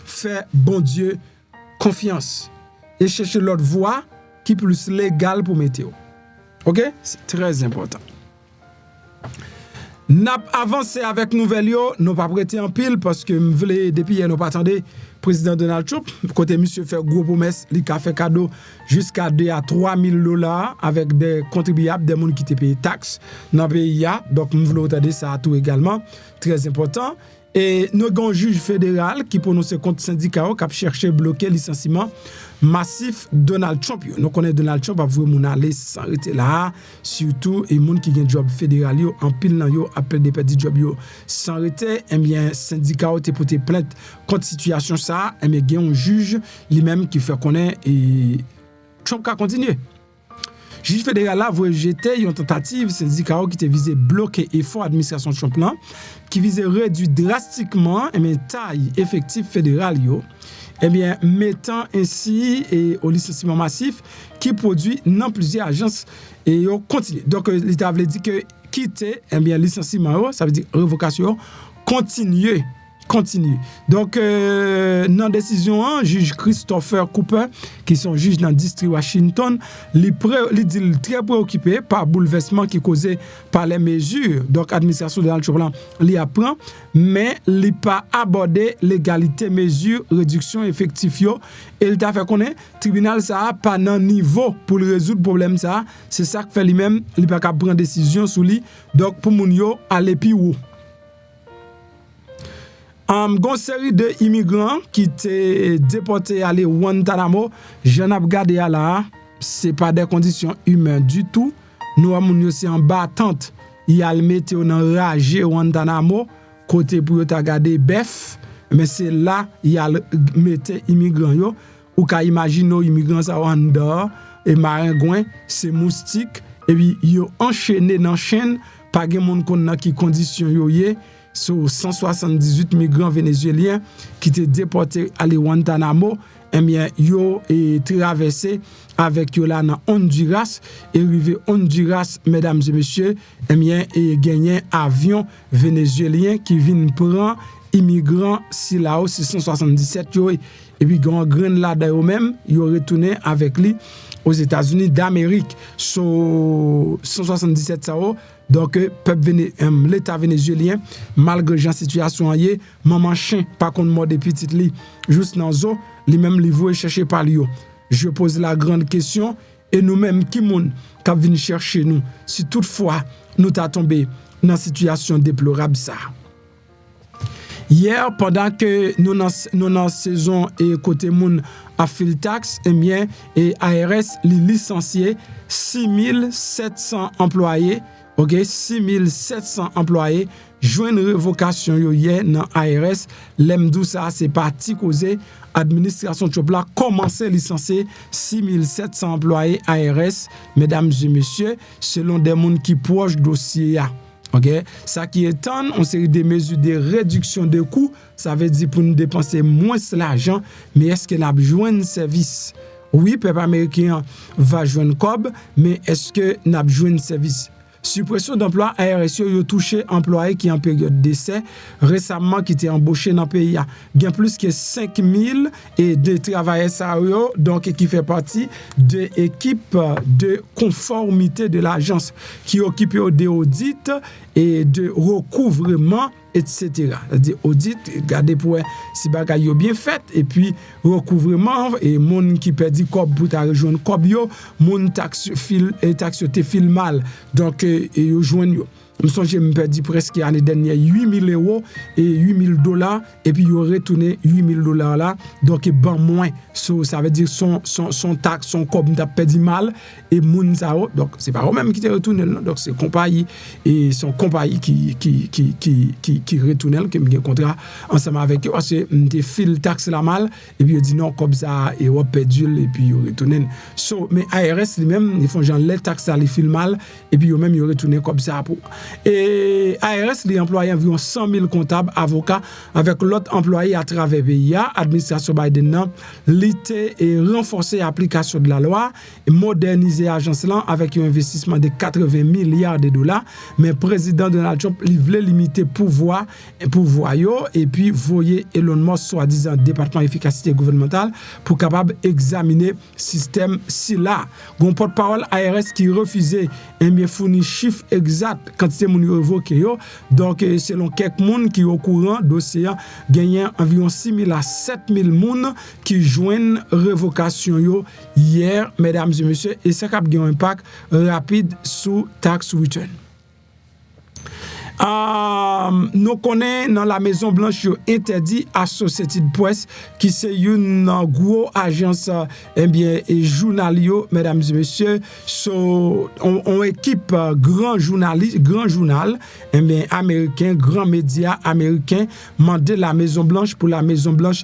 faire bon Dieu confiance et chercher l'autre voie qui est plus légale pour météo. OK? C'est très important. N'a avancé avec nouvelle yo, nous pas prêté en pile parce que depuis hier nous pas attendé président Donald Trump côté monsieur fait gros promesse, il a fait cadeau jusqu'à 2 à 3 000 $ avec des contribuables des monde qui te paye taxe dans pays donc nous voulons attendre ça tout également très important. Et nous avons un juge fédéral qui prononce contre syndicat qui a cherché à bloquer le licenciement massif Donald Trump. Nous connaissons Donald Trump a vraiment aller sans arrêter là, surtout les gens qui ont un job fédéral en pile nan yo appel des petits jobs yo sans arrêter. Eh bien syndicat a porté plainte contre situation ça, eh bien il y a un juge lui-même qui fait connaître et Trump a continué. Juge fédéral là rejeté une tentative syndicat qui était visé bloquer effort administration Trump là qui visait réduire drastiquement taille effectif fédéral yo mettant ainsi au licenciement massif qui produit dans plusieurs agences et yo continue. Donc l'État veut dire que quitter licenciement ça veut dire révocation continue. Donc dans décision juge Christopher Cooper qui sont juges dans le district Washington, il dit très préoccupé par bouleversement qui causé par les mesures. Donc administration de Donald Trump li apprend mais il pas abordé l'égalité mesure réduction effectif yo et il t'a fait connaître tribunal ça pas dans niveau pour résoudre problème ça, c'est ça que fait lui-même il pas capable prendre décision sur lui. Donc pour moun yo aller pi ou gon série de immigrants qui étaient déportés à aller Guantanamo, j'en ai regardé là, c'est pas des conditions humaines du tout. Nous avons aussi en battante, il y a le météo dans rage Guantanamo côté pour regarder bœuf, mais c'est là il y a le météo immigrants yo ou ka imagine immigrants ça en dehors et maringouin, c'est moustique et puis yo enchaîné dans chaîne pas gen monde connait qui condition yo yé. Sur 178 migrants vénézuéliens qui étaient déportés à Guantanamo, yo et traversé avec yo là dans Honduras et arrivé Honduras mesdames et messieurs et gagné avion vénézuélien qui vient prendre immigrants si là 677 yo et puis grand là d'ailleurs même yo retourné avec lui aux États-Unis d'Amérique sur 177 ça. Donc l'État vénézuélien malgré la situation yé maman chien pas contre mort des petites li juste dans zo li même li voye chercher par lui. Je pose la grande question et nous même qui moun qui vinn chercher nous si toutefois nous t'a tombé dans situation déplorable ça. Hier pendant que nous dans saison et côté moun a fil tax et ARS li licencié 6700 employés. OK, 6700 employés joignent révocation hier dans ARS. L'emdou ça c'est parti causé administration Trump là commencer licencier 6700 employés ARS mesdames et messieurs selon des monde qui proche dossier là. OK, ça qui étonne on série des mesures de réduction de coûts, ça veut dire pour nous dépenser moins l'argent, mais est-ce que n'a besoin de service? Oui, peuple américain va joindre cob, mais est-ce que n'a besoin de service? Suppression d'emploi ARS yo touché employés qui en période d'essai récemment qui étaient embauchés dans le pays. Il y a plus que 5000 et de travailleurs sérieux donc qui fait partie de l'équipe de conformité de l'agence qui occupe des audits et de recouvrement etc. C'est-à-dire audit, garder pour si bagay yo bien fait et puis recouvrement et moun qui perdi cob pour ta rejoindre cob yo, moun taxe fil et taxe te fil mal. Donc yo joindre yo. Je me songe me perdu presque l'année dernière 8 000 € et 8 000 $ et puis il retourné 8 000 $ là donc ban moins so, ça veut dire son taxe son cob t'a perdu mal et moun ça donc c'est pas eux même qui te retourné donc c'est compagnie et son compagnie qui retourne qui me contrat ensemble avec eux parce que m'te fil taxe la mal et puis il dit non comme ça et on perdu et puis il retourne so mais ARS lui-même ils font genre les taxes les fil mal et puis eux même ils retourné comme ça pour Et ARS, les employés environ 100 000 comptables, avocats, avec l'autre employé à travers VIA, administration Biden, l'été et renforcer l'application de la loi, et moderniser l'agence là avec un investissement de 80 milliards de dollars. Mais le président Donald Trump, il voulait limiter pouvoir et puis voyer Elon Musk, soi-disant département efficacité gouvernementale, pour capable examiner système si là. Gon porte-parole ARS qui refusait un fournir chiffre exact quantité moun révoqué yo. Donc selon quelques moun qui au courant dossier gagné environ 6 000 à 7 000 moun qui joignent révocation yo hier, mesdames et messieurs, et ça cap un impact rapide sur tax return. Nous connaissons dans la Maison Blanche interdit Associated Press qui c'est une gros agence et journalio, mesdames et messieurs, on équipe grand journal américain, grand média américain mandé la Maison Blanche pour la Maison Blanche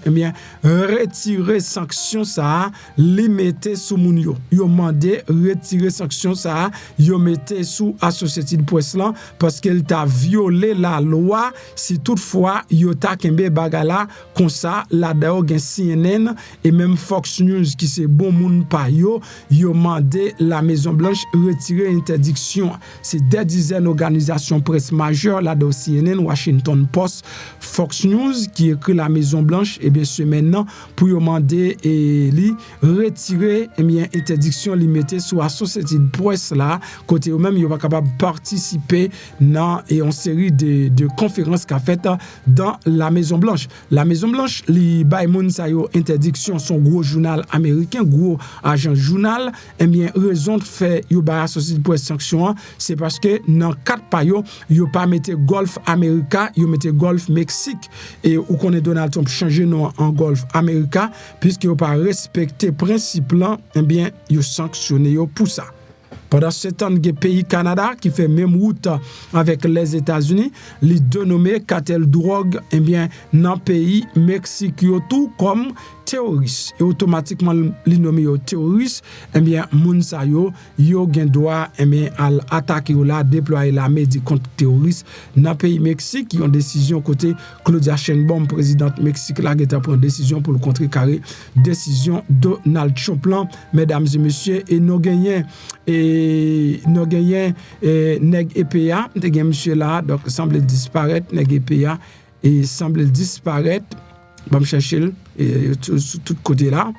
retirer sanction ça limiter sous moun yo mandé retirer sanction ça yo mettez sous Associated Press là parce qu'elle t'a violer la loi si toutefois yo ta kembe bagala comme ça la d'ailleurs gen CNN et même Fox News qui c'est bon moun pa yo mandé la Maison Blanche retirer interdiction. C'est des dizaines d'organisations presse majeures là dans CNN, Washington Post, Fox News qui écrit la Maison Blanche et bien sûr maintenant pour demander et li retirer interdiction limitée sur Associated Press là côté eux même yo pas capable participer dans et en série de conférences qu'a fait dans la Maison Blanche. La Maison Blanche, li bay moun sa yo interdiction son gros journal américain, gros agent journal, raison de fait yo bay Associated Press sanction, c'est parce que dans quatre pa yo pas mette Golf America, yo mette Golf Mexique et ou connaît Donald Trump changer nom en Golf America puisque yo pas respecter principe là, yo sanctionné yo pour ça. Pendant ce temps, le pays Canada qui fait même route avec les États-Unis, les dénommé cartel drogue, dans le pays Mexique tout comme terroriste. Et automatiquement, les nommé terroriste, moun sa yo gen droit à attaquer ou la déployer l'armée contre terroristes dans le pays Mexique qui ont décision côté Claudia Sheinbaum, présidente Mexique là qui prend décision pour le contrecarrer décision de Donald Trump, mesdames et messieurs, et nous gagnons nèg EPA, de monsieur là, donc semble disparaître nèg EPA et semble disparaître. Bon chercher tout côté là.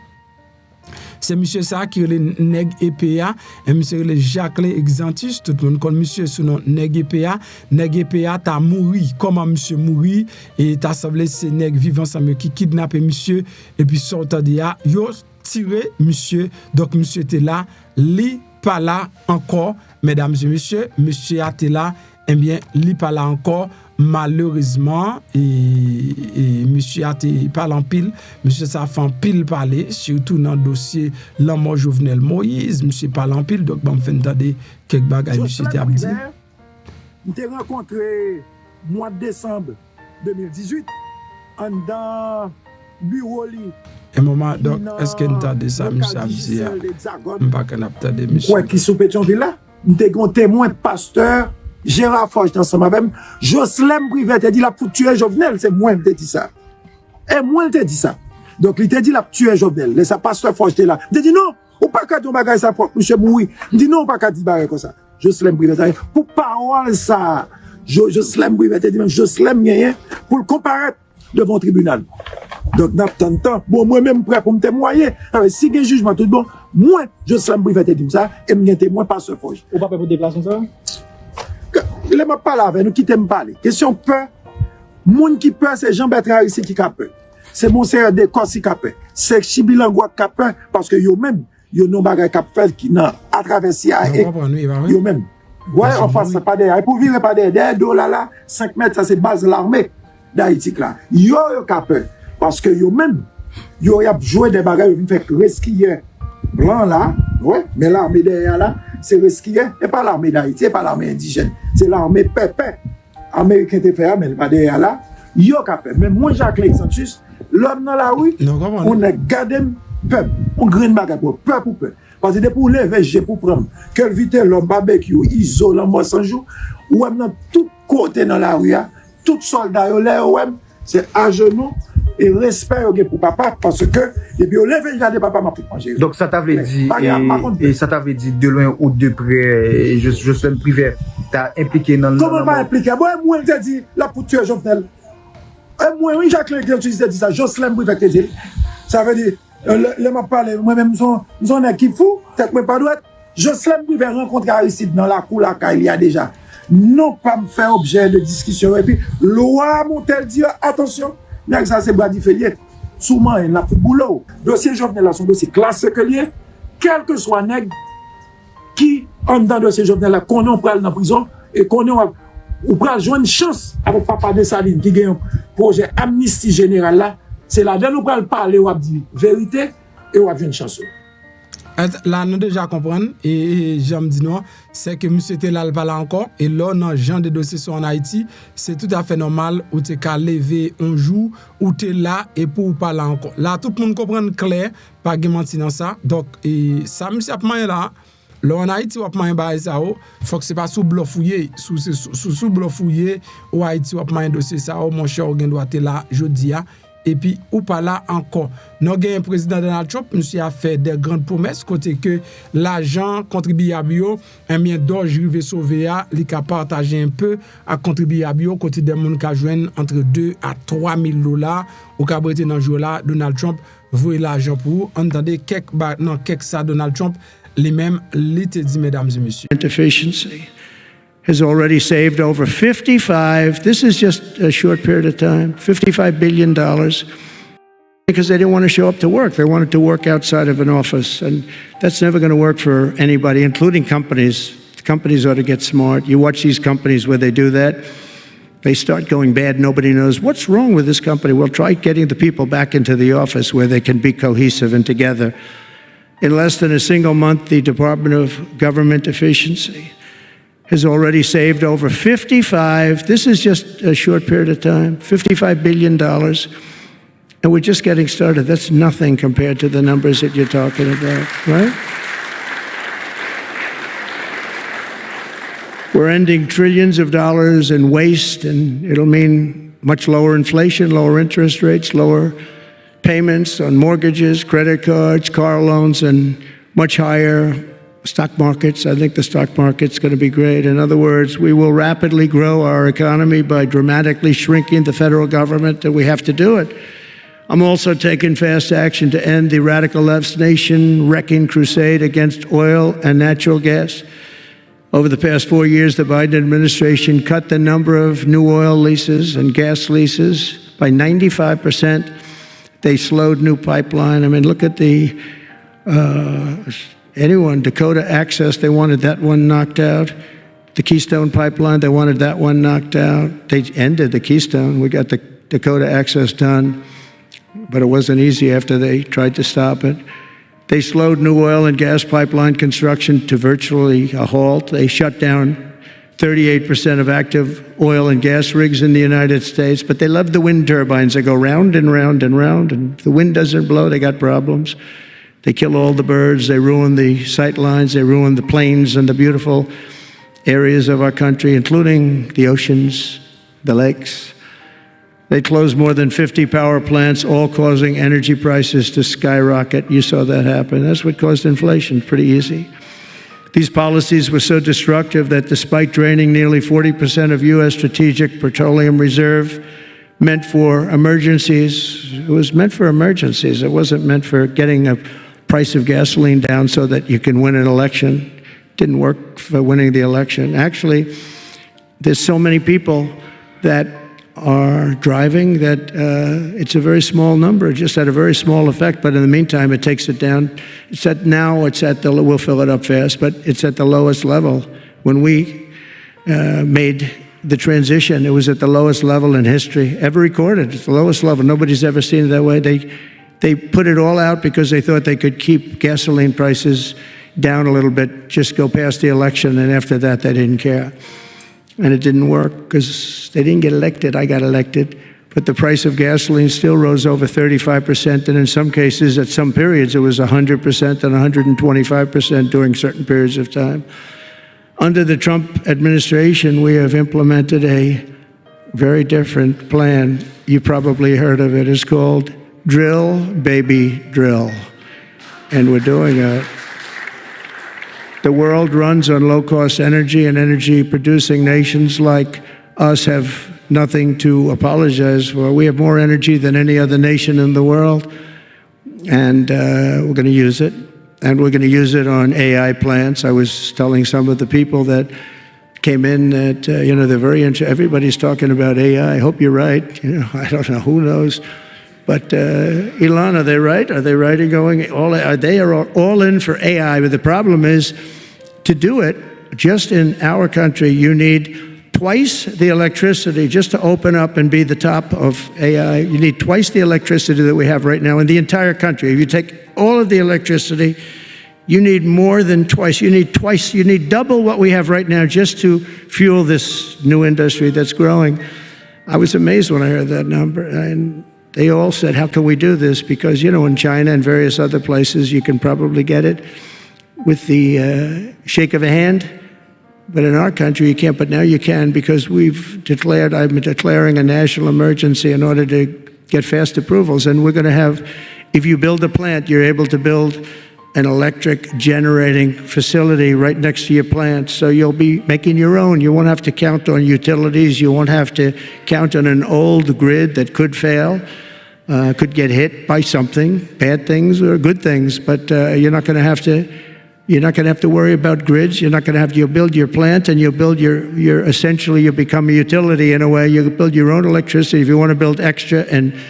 C'est monsieur ça qui est le nèg EPA et monsieur le Jacqueline Exantis, tout le monde connaît monsieur sous nom nèg EPA. Nèg EPA t'a mouru, comment monsieur mouru et t'a semblé c'est nèg vivant ensemble qui kidnappé monsieur et puis sortant de là, yo tiré monsieur. Donc monsieur était là, li pas là encore, mesdames et messieurs, monsieur a été là, li pas là encore, malheureusement, et monsieur a été pas en pile, monsieur ça fait en pile parler, surtout dans le dossier l'homme Jovenel Moïse, monsieur pas en pile, donc bon, me fait entendre quelques bagages, monsieur t'a dit. J'ai rencontré mois de décembre 2018, en dans bureau li. Un moment, donc, est-ce que nous avons dit ça, monsieur Abdi? Je ne sais pas qu'on a entendu, monsieur. Oui, qui sont Pétionville là. Nous avons un témoin, pasteur, Gérard Forge, ensemble avec Jocelyn Brivet, a dit la pour tuer Jovenel. C'est moi qui ai dit ça. Et moi, je t'ai dit ça. Donc, il t'a dit la pour tuer Jovenel. Et ça, pasteur Forge était là. Il a dit non, ou pas qu'à dire bagage ça pour monsieur Moui. Il dit non, pas qu'à dire bagage comme ça. Jocelyn Brivet, pour parole ça, Jocelyn Brivet, a dit même Jocelyn Mien, pour le comparaître devant le tribunal. Donc, n'a pas de temps. Bon, moi-même, prêt pour me témoigner. Si il y a un jugement tout bon, moi, Jocelyn Brivet a dit ça, et je suis témoin par ce forge. Ou pas pour déplacer ça? Il ne m'a pas là avec nous, qui t'aime parler. Question peur. Moun qui peur, c'est Jean-Bertrand ici qui a peur. C'est Monseigneur Descos qui a peur. C'est Chibilangoua qui a peur, parce que yo même, yo non bagay cap fait qui n'a à travers CIA. Yo même. Ouais, en face, c'est pas derrière. Pour vivre pas derrière, là, 5 mètres, ça c'est base de l'armée d'Haïti là. Yo cap peur. Parce que yo même, yo y a joué des bagages, yo fait resquiller blanc là, ouais, mais l'armée derrière là, c'est resquiller, et pas l'armée d'Haïti, et pas l'armée indigène, c'est l'armée pépé. Américain te fait, mais pas derrière là, yo capé. Mais moi, Jacques Lexantus, l'homme dans la rue, on a gardé peuple, on green bagage pour peuple. Parce que pour lever, j'ai pour prendre, quel vite l'homme barbecue, isolant, moi sans jour, ou même dans tout côté dans la rue, tout soldat, c'est à genoux, et respect pour papa, parce que, depuis au lever, il a des papas, m'a fait manger. Donc ça t'avait dit, et ça t'avait dit de loin ou de près, je suis un privé, t'as impliqué dans le... Comment pas impliqué? Moi, je t'ai dit, là, pour tuer Jovenel. Moi, oui, Jacques Leclerc, tu disais ça, Jocelyn Privé, ça veut dire, le m'a parlé, moi-même, nous on est qui fou, peut-être que pas droite. Jocelyn Privé rencontre Aristide dans la cour, là, car il y a déjà. Non pas me faire objet de discussion. Et puis, loi Montel dit, attention, ça c'est Brady Félier. Souvent, il n'a pas de boulot. Dossier Jovenel, là, son dossier classe que lié, quel que soit nègre qui, en dedans dossier Jovenel, là, qu'on en prend dans la prison, et qu'on en ou pral jouer une chance avec Papa Dessalines qui gagne un projet amnistie générale là, c'est là dedans nous pral parler ou dire vérité et ou une chance. Là nous déjà comprendre et j'aime dire non, c'est que monsieur était là pas là encore et là dans genre de dossiers sont en Haïti, c'est tout à fait normal ou tu qu'à lever un jour ou tu es là et pour pas là encore. Là tout le monde comprend clair, pas de mentir dans ça. Donc et ça monsieur a là. Là en Haïti on a pas ça faut que c'est pas sous bloc fouillé sous bloc fouillé au Haïti on a un dossier ça mon cher on doit être là jeudi et puis ou pas là encore nous gagne président Donald Trump monsieur a fait des grandes promesses côté que l'argent contribuable un bien d'orge rive sauver li ka partager un peu à contribuable côté des monde ka joindre entre 2 à 3 000 $ au ka brete dans jour là Donald Trump voyer l'argent pour entendez quelques ça Donald Trump les mêmes l'été dit mesdames et messieurs. Efficiency has already saved over 55, this is just a short period of time, $55 billion because they didn't want to show up to work. They wanted to work outside of an office. And that's never going to work for anybody, including companies. Companies ought to get smart. You watch these companies where they do that, they start going bad. Nobody knows what's wrong with this company. Well, try getting the people back into the office where they can be cohesive and together. In less than a single month, the Department of Government Efficiency has already saved over 55, this is just a short period of time, $55 billion. And we're just getting started. That's nothing compared to the numbers that you're talking about, right? We're ending trillions of dollars in waste, and it'll mean much lower inflation, lower interest rates, lower payments on mortgages, credit cards, car loans, and much higher stock markets. I think the stock market's going to be great. In other words, we will rapidly grow our economy by dramatically shrinking the federal government, and we have to do it. I'm also taking fast action to end the radical left's nation-wrecking crusade against oil and natural gas. Over the past 4 years, the Biden administration cut the number of new oil leases and gas leases by 95%. They slowed new pipeline. I mean, look at the, Dakota Access, they wanted that one knocked out. The Keystone Pipeline, they wanted that one knocked out. They ended the Keystone. We got the Dakota Access done, but it wasn't easy after they tried to stop it. They slowed new oil and gas pipeline construction to virtually a halt. They shut down 38% of active oil and gas rigs in the United States, but they love the wind turbines. They go round and round and round, and if the wind doesn't blow, they got problems. They kill all the birds, they ruin the sight lines, they ruin the plains and the beautiful areas of our country, including the oceans, the lakes. They closed more than 50 power plants, all causing energy prices to skyrocket. You saw that happen. That's what caused inflation, pretty easy. These policies were so destructive that despite draining nearly 40% of U.S. strategic petroleum reserve meant for emergencies, it was meant for emergencies. It wasn't meant for getting a price of gasoline down so that you can win an election. It didn't work for winning the election. Actually, there's so many people that are driving that it's a very small number. It just had a very small effect, but in the meantime, it takes it down. We'll fill it up fast, but it's at the lowest level. When we made the transition, it was at the lowest level in history ever recorded. It's the lowest level. Nobody's ever seen it that way. They put it all out because they thought they could keep gasoline prices down a little bit, just go past the election, and after that, they didn't care. And it didn't work because they didn't get elected. I got elected. but the price of gasoline still rose over 35%, and in some cases, at some periods, it was 100% and 125% during certain periods of time. Under the Trump administration, we have implemented a very different plan. You probably heard of it. It's called Drill, Baby, Drill. And we're doing it. The world runs on low-cost energy, and energy-producing nations like us have nothing to apologize for. We have more energy than any other nation in the world, and we're going to use it. And we're going to use it on AI plants. I was telling some of the people that came in that, they're very interested. Everybody's talking about AI. I hope you're right. I don't know. Who knows? But Elon, are they right? Are they right in going all? They are all in for AI. But the problem is, to do it, just in our country, you need twice the electricity just to open up and be the top of AI. You need twice the electricity that we have right now in the entire country. If you take all of the electricity, you need more than twice. You need double what we have right now just to fuel this new industry that's growing. I was amazed when I heard that number. And they all said, how can we do this? Because, in China and various other places, you can probably get it with the shake of a hand. But in our country, you can't. But now you can, because I'm declaring a national emergency in order to get fast approvals. And we're going to have, if you build a plant, you're able to build an electric generating facility right next to your plant. So you'll be making your own. You won't have to count on utilities. You won't have to count on an old grid that could fail, could get hit by something, bad things or good things. But you're not going to have to worry about grids. You're not going to have to. You'll build your plant, and you'll build your essentially you'll become a utility in a way. You build your own electricity. If you want to build extra and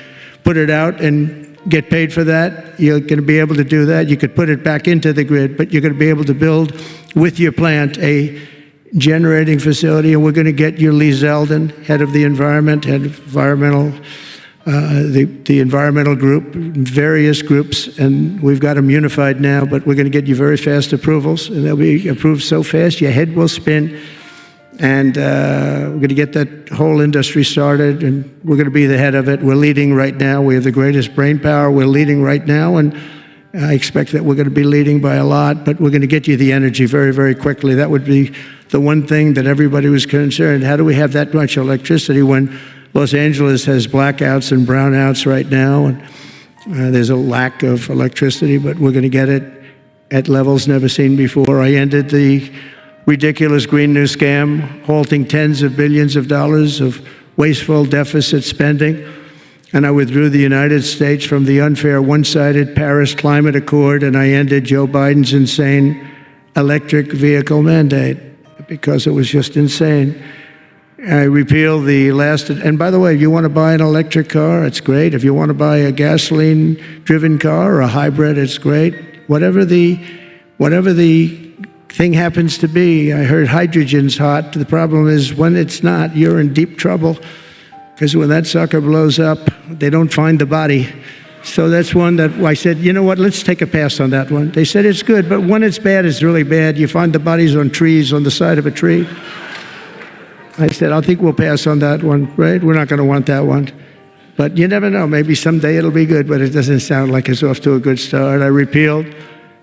put it out and get paid for that, you're going to be able to do that. You could put it back into the grid, but you're going to be able to build with your plant a generating facility. And we're going to get you Lee Zeldin, head of the environmental group, various groups, and we've got them unified now, but we're going to get you very fast approvals, and they'll be approved so fast your head will spin. And we're going to get that whole industry started, and we're going to be the head of it. We're leading right now. We have the greatest brain power. We're leading right now, and I expect that we're going to be leading by a lot, but we're going to get you the energy very, very quickly. That would be the one thing that everybody was concerned. How do we have that much electricity when Los Angeles has blackouts and brownouts right now, and there's a lack of electricity, but we're going to get it at levels never seen before. I ended the ridiculous Green New Scam, halting tens of billions of dollars of wasteful deficit spending, and I withdrew the United States from the unfair one-sided Paris Climate Accord, and I ended Joe Biden's insane electric vehicle mandate because it was just insane. I repealed the last, and by the way, if you want to buy an electric car, it's great. If you want to buy a gasoline-driven car or a hybrid, it's great. Whatever the thing happens to be. I heard hydrogen's hot. The problem is when it's not, you're in deep trouble, because when that sucker blows up, they don't find the body. So that's one that I said, you know what, let's take a pass on that one. They said it's good, but when it's bad, it's really bad. You find the bodies on trees, on the side of a tree. I said, I think we'll pass on that one, right? We're not going to want that one. But you never know. Maybe someday it'll be good, but it doesn't sound like it's off to a good start. I repealed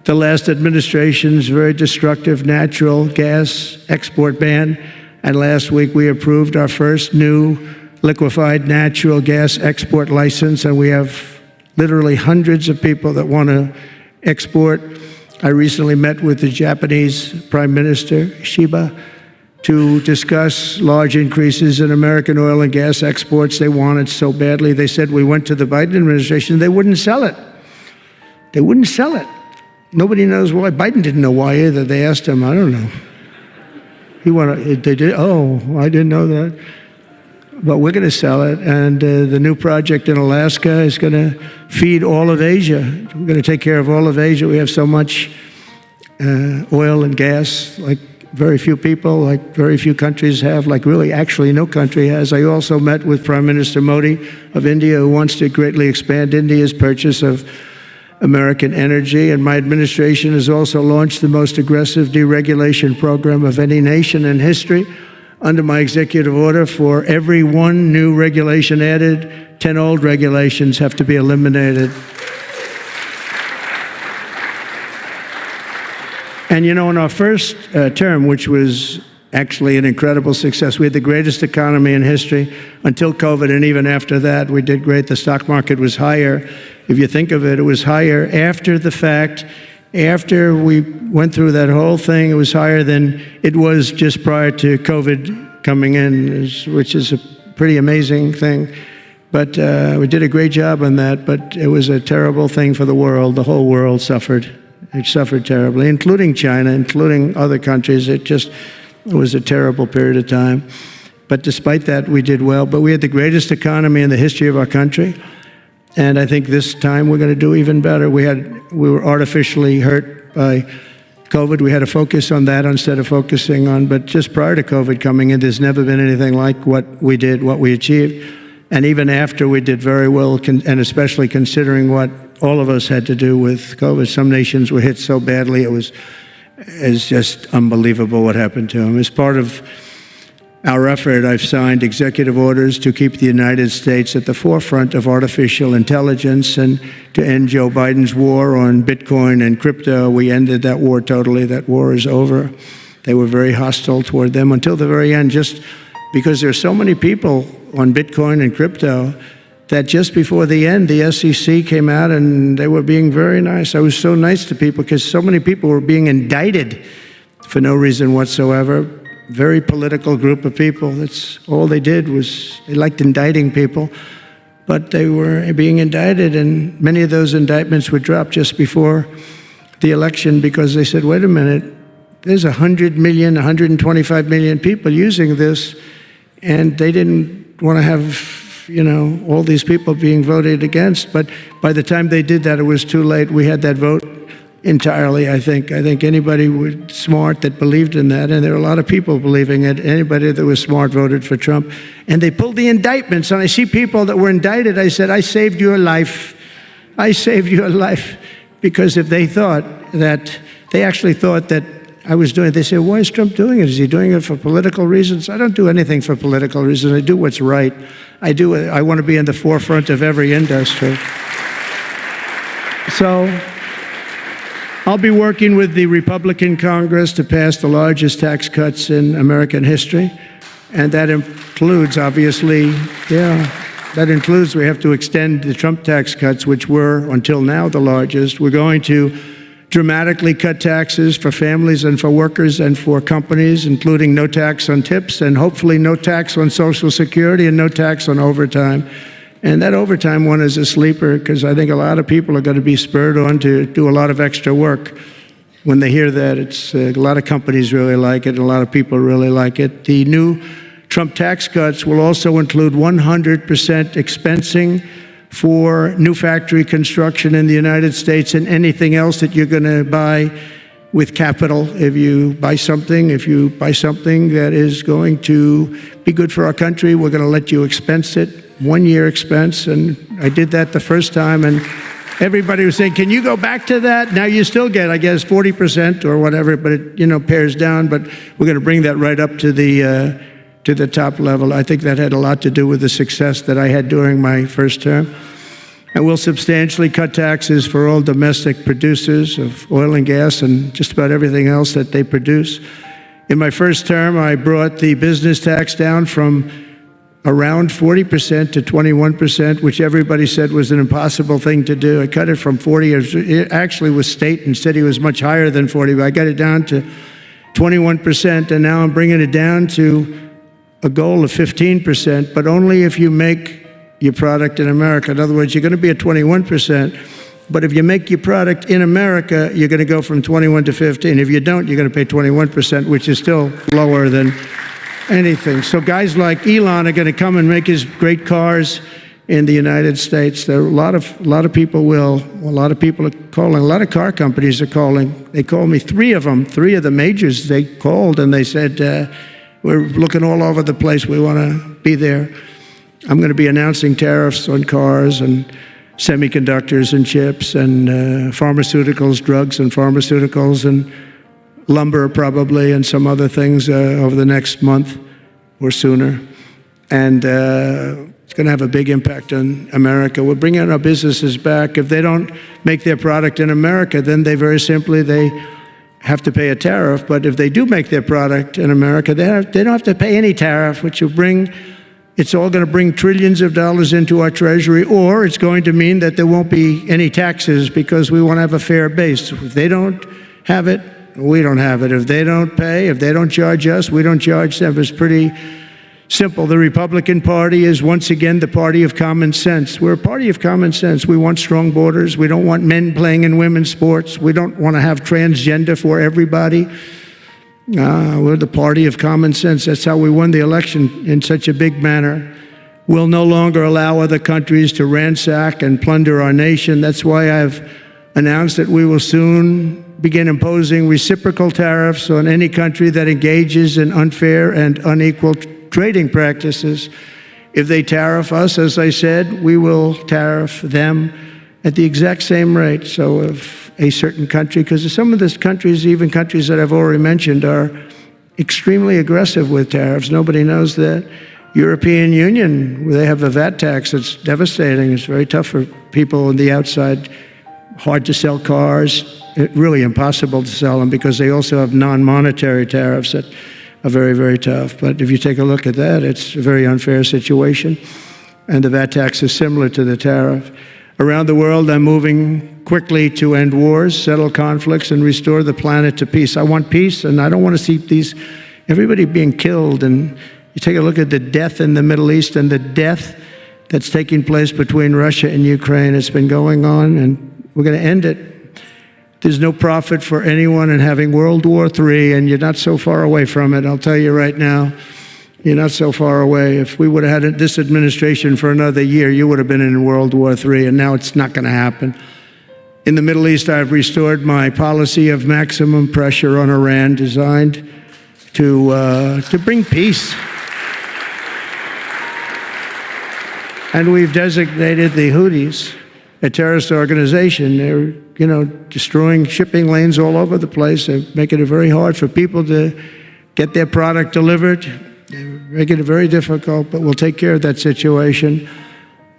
the last administration's very destructive natural gas export ban, and last week we approved our first new liquefied natural gas export license, and we have literally hundreds of people that want to export. I recently met with the Japanese Prime Minister, Shiba, to discuss large increases in American oil and gas exports. They want it so badly. They said we went to the Biden administration, they wouldn't sell it. They wouldn't sell it. Nobody knows why. Biden didn't know why either. They asked him, I don't know. They did, oh, I didn't know that. But we're going to sell it, and the new project in Alaska is going to feed all of Asia. We're going to take care of all of Asia. We have so much oil and gas, like very few people, like very few countries have, like really actually no country has. I also met with Prime Minister Modi of India, who wants to greatly expand India's purchase of American energy, and my administration has also launched the most aggressive deregulation program of any nation in history. under my executive order, for every one new regulation added, 10 old regulations have to be eliminated. And you know, in our first term, which was actually an incredible success, we had the greatest economy in history until COVID, and even after that, we did great. The stock market was higher. If you think of it, it was higher after the fact. After we went through that whole thing, it was higher than it was just prior to COVID coming in, which is a pretty amazing thing. But we did a great job on that, but it was a terrible thing for the world. The whole world suffered. It suffered terribly, including China, including other countries. It was a terrible period of time. But despite that, we did well. But we had the greatest economy in the history of our country. And I think this time we're going to do even better. We were artificially hurt by COVID. We had to focus on that instead of focusing on, but just prior to COVID coming in, there's never been anything like what we did, what we achieved. And even after, we did very well, and especially considering what all of us had to do with COVID. Some nations were hit so badly, it's just unbelievable what happened to them. As part of our effort, I've signed executive orders to keep the United States at the forefront of artificial intelligence and to end Joe Biden's war on Bitcoin and crypto. We ended that war totally. That war is over. They were very hostile toward them until the very end, just because there are so many people on Bitcoin and crypto that just before the end, the SEC came out and they were being very nice. I was so nice to people because so many people were being indicted for no reason whatsoever. Very political group of people. That's all they did, was they liked indicting people, but they were being indicted, and many of those indictments were dropped just before the election because they said, wait a minute, there's 100 million, 125 million people using this, and they didn't want to have, you know, all these people being voted against. But by the time they did that, it was too late. We had that vote entirely, I think. I think anybody was smart that believed in that, and there were a lot of people believing it. Anybody that was smart voted for Trump. And they pulled the indictments, and I see people that were indicted. I said, I saved your life. I saved your life. Because if they thought that, they actually thought that I was doing it, they said, why is Trump doing it? Is he doing it for political reasons? I don't do anything for political reasons. I do what's right. I want to be in the forefront of every industry. So I'll be working with the Republican Congress to pass the largest tax cuts in American history. And that includes, obviously, that includes we have to extend the Trump tax cuts, which were, until now, the largest. We're going to dramatically cut taxes for families and for workers and for companies, including no tax on tips and hopefully no tax on Social Security and no tax on overtime. And that overtime one is a sleeper because I think a lot of people are going to be spurred on to do a lot of extra work. When they hear that, it's a lot of companies really like it, and a lot of people really like it. The new Trump tax cuts will also include 100% expensing for new factory construction in the United States and anything else that you're going to buy with capital. If you buy something that is going to be good for our country, we're going to let you expense it. 1 year expense, and I did that the first time, and everybody was saying, can you go back to that? Now you still get, I guess, 40% or whatever, but it, you know, pares down, but we're going to bring that right up to the top level. I think that had a lot to do with the success that I had during my first term. And we'll substantially cut taxes for all domestic producers of oil and gas and just about everything else that they produce. In my first term, I brought the business tax down from around 40% to 21%, which everybody said was an impossible thing to do. I cut it from 40, it actually was state and said it was much higher than 40, but I got it down to 21%, and now I'm bringing it down to a goal of 15%, but only if you make your product in America. In other words, you're going to be at 21%, but if you make your product in America, you're going to go from 21 to 15. If you don't, you're going to pay 21%, which is still lower than anything. So guys like Elon are going to come and make his great cars in the United States. There are a lot of people will. A lot of people are calling. A lot of car companies are calling. They called me, three of the majors. They called and they said, we're looking all over the place. We want to be there. I'm going to be announcing tariffs on cars and semiconductors and chips and pharmaceuticals, drugs and pharmaceuticals and lumber probably and some other things over the next month. or sooner. And it's going to have a big impact on America. We're bringing our businesses back. If they don't make their product in America, then they have to pay a tariff. But if they do make their product in America, they don't have to pay any tariff, which will it's all going to bring trillions of dollars into our treasury, or it's going to mean that there won't be any taxes because we won't have a fair base. If they don't have it, we don't have it. If they don't pay, if they don't charge us, we don't charge them. It's pretty simple. The Republican Party is once again the party of common sense. We're a party of common sense. We want strong borders. We don't want men playing in women's sports. We don't want to have transgender for everybody. We're the party of common sense. That's how we won the election in such a big manner. We'll no longer allow other countries to ransack and plunder our nation. That's why I've announced that we will soon begin imposing reciprocal tariffs on any country that engages in unfair and unequal trading practices. If they tariff us, as I said, we will tariff them at the exact same rate. So if a certain country, because some of these countries, even countries that I've already mentioned, are extremely aggressive with tariffs. Nobody knows that. European Union, they have a VAT tax that's devastating. It's very tough for people on the outside. Hard to sell cars, really impossible to sell them because they also have non-monetary tariffs that are very, very tough. But if you take a look at that, it's a very unfair situation. And the VAT tax is similar to the tariff. Around the world, I'm moving quickly to end wars, settle conflicts, and restore the planet to peace. I want peace, and I don't want to see everybody being killed. And you take a look at the death in the Middle East and the death that's taking place between Russia and Ukraine. It's been going on, and we're going to end it. There's no profit for anyone in having World War III, and you're not so far away from it. I'll tell you right now, you're not so far away. If we would have had this administration for another year, you would have been in World War III, and now it's not going to happen. In the Middle East, I've restored my policy of maximum pressure on Iran, designed to bring peace. And we've designated the Houthis a terrorist organization. They're, destroying shipping lanes all over the place. They're making it very hard for people to get their product delivered. They're making it very difficult, but we'll take care of that situation.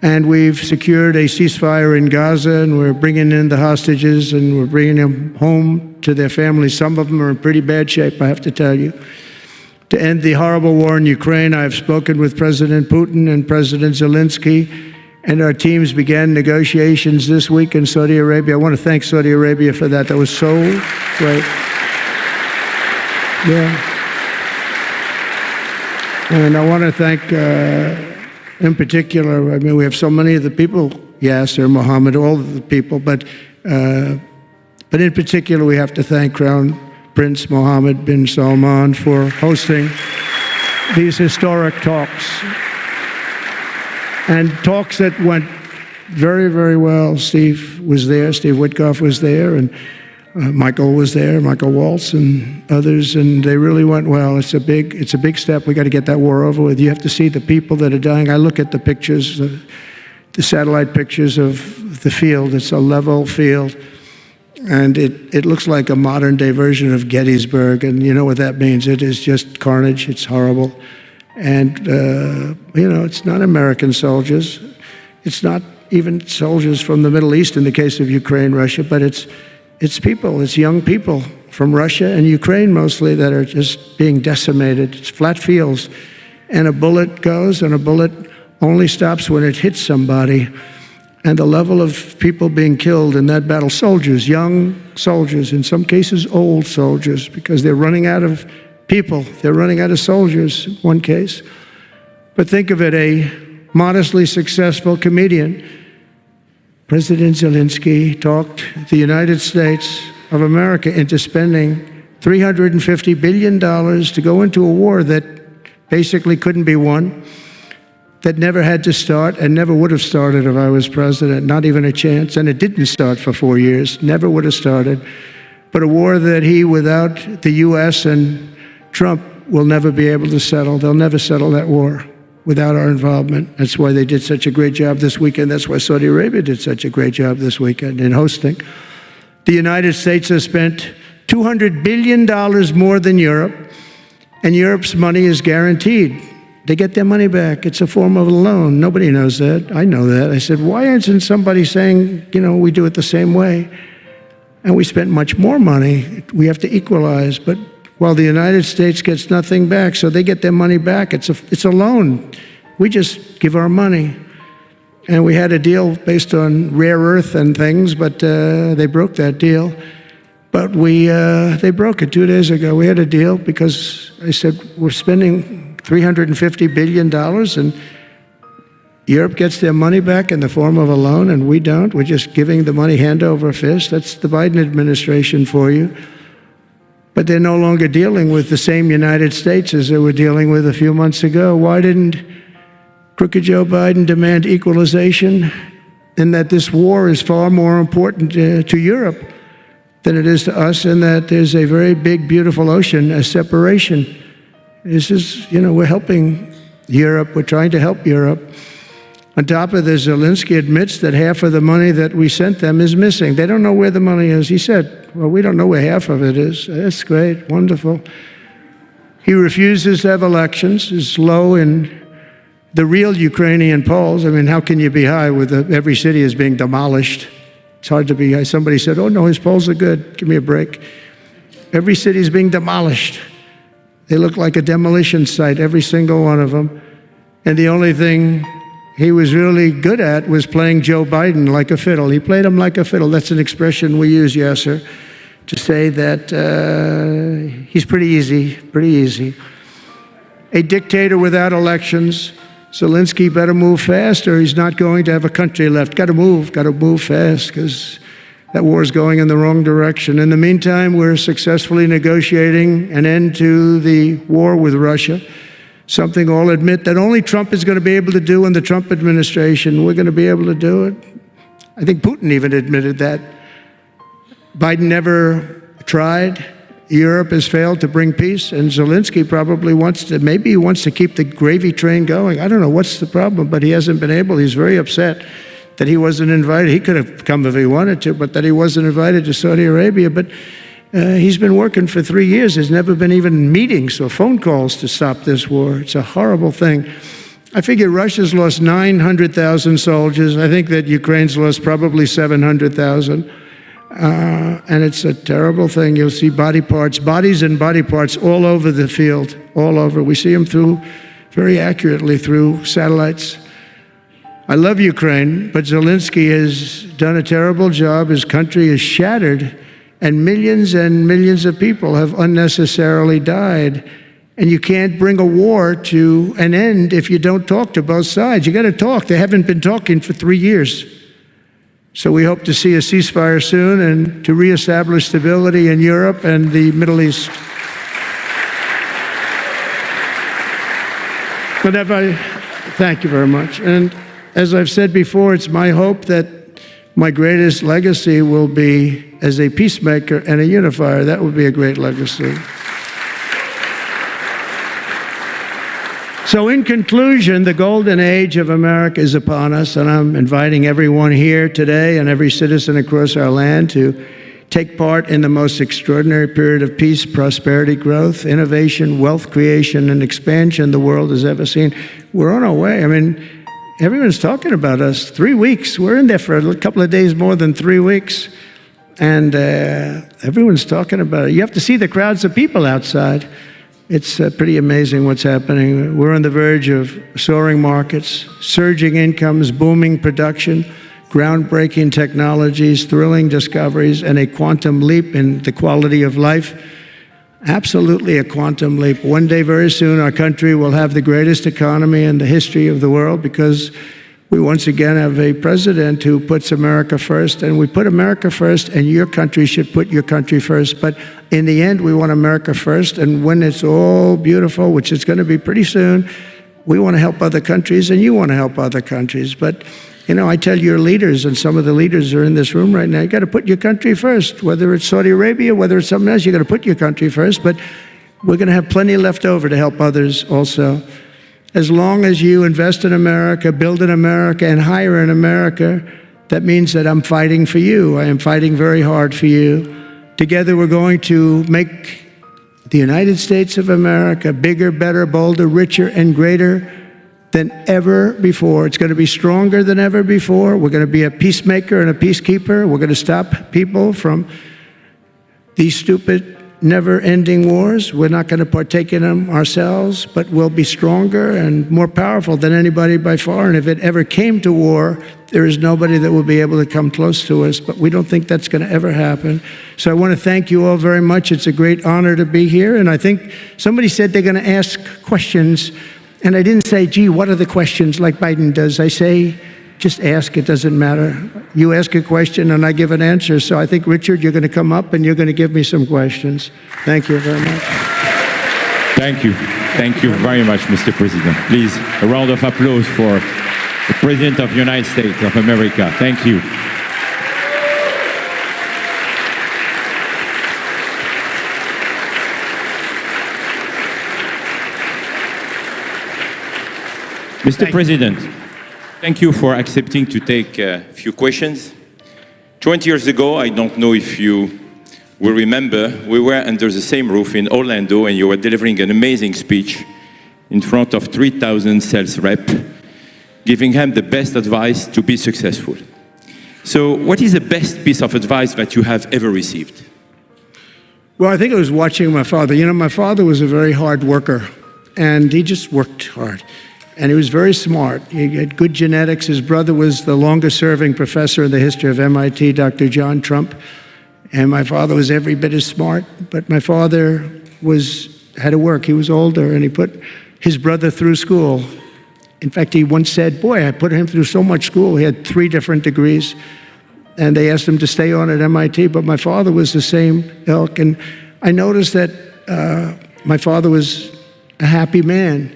And we've secured a ceasefire in Gaza, and we're bringing in the hostages, and we're bringing them home to their families. Some of them are in pretty bad shape, I have to tell you. To end the horrible war in Ukraine, I've spoken with President Putin and President Zelensky, and our teams began negotiations this week in Saudi Arabia. I want to thank Saudi Arabia for that. That was so great. Yeah. And I want to thank, in particular, we have so many of the people, Yasser, Mohammed, all of the people, but in particular, we have to thank Crown Prince Mohammed bin Salman for hosting these historic talks. And talks that went very, very well. Steve was there, Steve Witkoff was there, and Michael was there, Michael Waltz and others, and they really went well. It's a big step. We got to get that war over with. You have to see the people that are dying. I look at the pictures, the satellite pictures of the field. It's a level field, and it looks like a modern-day version of Gettysburg, and you know what that means. It is just carnage. It's horrible. And, it's not American soldiers. It's not even soldiers from the Middle East in the case of Ukraine, Russia, but it's people, it's young people from Russia and Ukraine mostly that are just being decimated. It's flat fields. And a bullet goes, and a bullet only stops when it hits somebody. And the level of people being killed in that battle, soldiers, young soldiers, in some cases old soldiers, because they're running out of people. They're running out of soldiers, in one case. But think of it, a modestly successful comedian. President Zelensky talked the United States of America into spending $350 billion to go into a war that basically couldn't be won, that never had to start and never would have started if I was president, not even a chance. And it didn't start for 4 years, never would have started. But a war that he, without the U.S. and Trump, will never be able to settle. They'll never settle that war without our involvement. That's why they did such a great job this weekend. That's why Saudi Arabia did such a great job this weekend in hosting. The United States has spent $200 billion more than Europe, and Europe's money is guaranteed. They get their money back. It's a form of a loan. Nobody knows that. I know that. I said, why isn't somebody saying, we do it the same way? And we spent much more money. We have to equalize. But while the United States gets nothing back, so they get their money back. It's a loan. We just give our money. And we had a deal based on rare earth and things, but they broke that deal. But they broke it 2 days ago. We had a deal because I said, we're spending $350 billion, and Europe gets their money back in the form of a loan, and we don't. We're just giving the money hand over fist. That's the Biden administration for you. But they're no longer dealing with the same United States as they were dealing with a few months ago. Why didn't crooked Joe Biden demand equalization? And that this war is far more important to Europe than it is to us, and that there's a very big, beautiful ocean, a separation. This is, we're helping Europe. We're trying to help Europe. On top of this, Zelensky admits that half of the money that we sent them is missing. They don't know where the money is. He said, well, we don't know where half of it is. That's great, wonderful. He refuses to have elections, is low in the real Ukrainian polls. I mean, how can you be high with every city is being demolished? It's hard to be high. Somebody said, oh, no, his polls are good. Give me a break. Every city is being demolished. They look like a demolition site, every single one of them. And the only thing he was really good at was playing Joe Biden like a fiddle. He played him like a fiddle. That's an expression we use, Yasser, to say that he's pretty easy. A dictator without elections. Zelensky better move fast, or he's not going to have a country left. Got to move fast, because that war is going in the wrong direction. In the meantime, we're successfully negotiating an end to the war with Russia, something I'll admit that only Trump is going to be able to do in the Trump administration. We're going to be able to do it. I think Putin even admitted that. Biden never tried. Europe has failed to bring peace, and Zelensky probably wants to keep the gravy train going. I don't know what's the problem, but he hasn't been able. He's very upset that he wasn't invited. He could have come if he wanted to, but that he wasn't invited to Saudi Arabia. But he's been working for 3 years. There's never been even meetings or phone calls to stop this war. It's a horrible thing. I figure Russia's lost 900,000 soldiers. I think that Ukraine's lost probably 700,000. And it's a terrible thing. You'll see bodies and body parts all over the field, all over. We see them very accurately through satellites. I love Ukraine, but Zelensky has done a terrible job. His country is shattered, and millions of people have unnecessarily died. And you can't bring a war to an end if you don't talk to both sides. You got to talk. They haven't been talking for 3 years. So we hope to see a ceasefire soon and to reestablish stability in Europe and the Middle East. Thank you very much. And as I've said before, it's my hope that my greatest legacy will be as a peacemaker and a unifier. That would be a great legacy. So in conclusion, the golden age of America is upon us, and I'm inviting everyone here today and every citizen across our land to take part in the most extraordinary period of peace, prosperity, growth, innovation, wealth creation, and expansion the world has ever seen. We're on our way. I mean, everyone's talking about us. 3 weeks. We're in there for a couple of days more than 3 weeks. And everyone's talking about it. You have to see the crowds of people outside. It's pretty amazing what's happening. We're on the verge of soaring markets, surging incomes, booming production, groundbreaking technologies, thrilling discoveries, and a quantum leap in the quality of life. Absolutely a quantum leap. One day, very soon, our country will have the greatest economy in the history of the world, because we once again have a president who puts America first, and we put America first, and your country should put your country first. But in the end, we want America first, and when it's all beautiful, which it's going to be pretty soon, we want to help other countries, and you want to help other countries. But, I tell your leaders, and some of the leaders are in this room right now, you got to put your country first. Whether it's Saudi Arabia, whether it's something else, you got to put your country first. But we're going to have plenty left over to help others also. As long as you invest in America, build in America, and hire in America, that means that I'm fighting for you. I am fighting very hard for you. Together, we're going to make the United States of America, bigger, better, bolder, richer, and greater than ever before. It's going to be stronger than ever before. We're going to be a peacemaker and a peacekeeper. We're going to stop people from these stupid, never-ending wars. We're not going to partake in them ourselves, but we'll be stronger and more powerful than anybody by far. And if it ever came to war, there is nobody that will be able to come close to us, but we don't think that's going to ever happen. So I want to thank you all very much. It's a great honor to be here. And I think somebody said they're going to ask questions, and I didn't say, gee, what are the questions like Biden does? I say, just ask, it doesn't matter. You ask a question and I give an answer. So I think, Richard, you're going to come up and you're going to give me some questions. Thank you very much. Thank you. Thank you very much, Mr. President. Please, a round of applause for the President of the United States of America. Thank you. Mr. President, thank you for accepting to take a few questions. 20 years ago, I don't know if you will remember, we were under the same roof in Orlando and you were delivering an amazing speech in front of 3,000 sales reps, giving them the best advice to be successful. So what is the best piece of advice that you have ever received? Well, I think it was watching my father. You know, my father was a very hard worker, and he just worked hard. And he was very smart. He had good genetics. His brother was the longest-serving professor in the history of MIT, Dr. John Trump. And my father was every bit as smart. But my father had to work. He was older, and he put his brother through school. In fact, he once said, boy, I put him through so much school. He had 3 different degrees. And they asked him to stay on at MIT. But my father was the same ilk. And I noticed that my father was a happy man.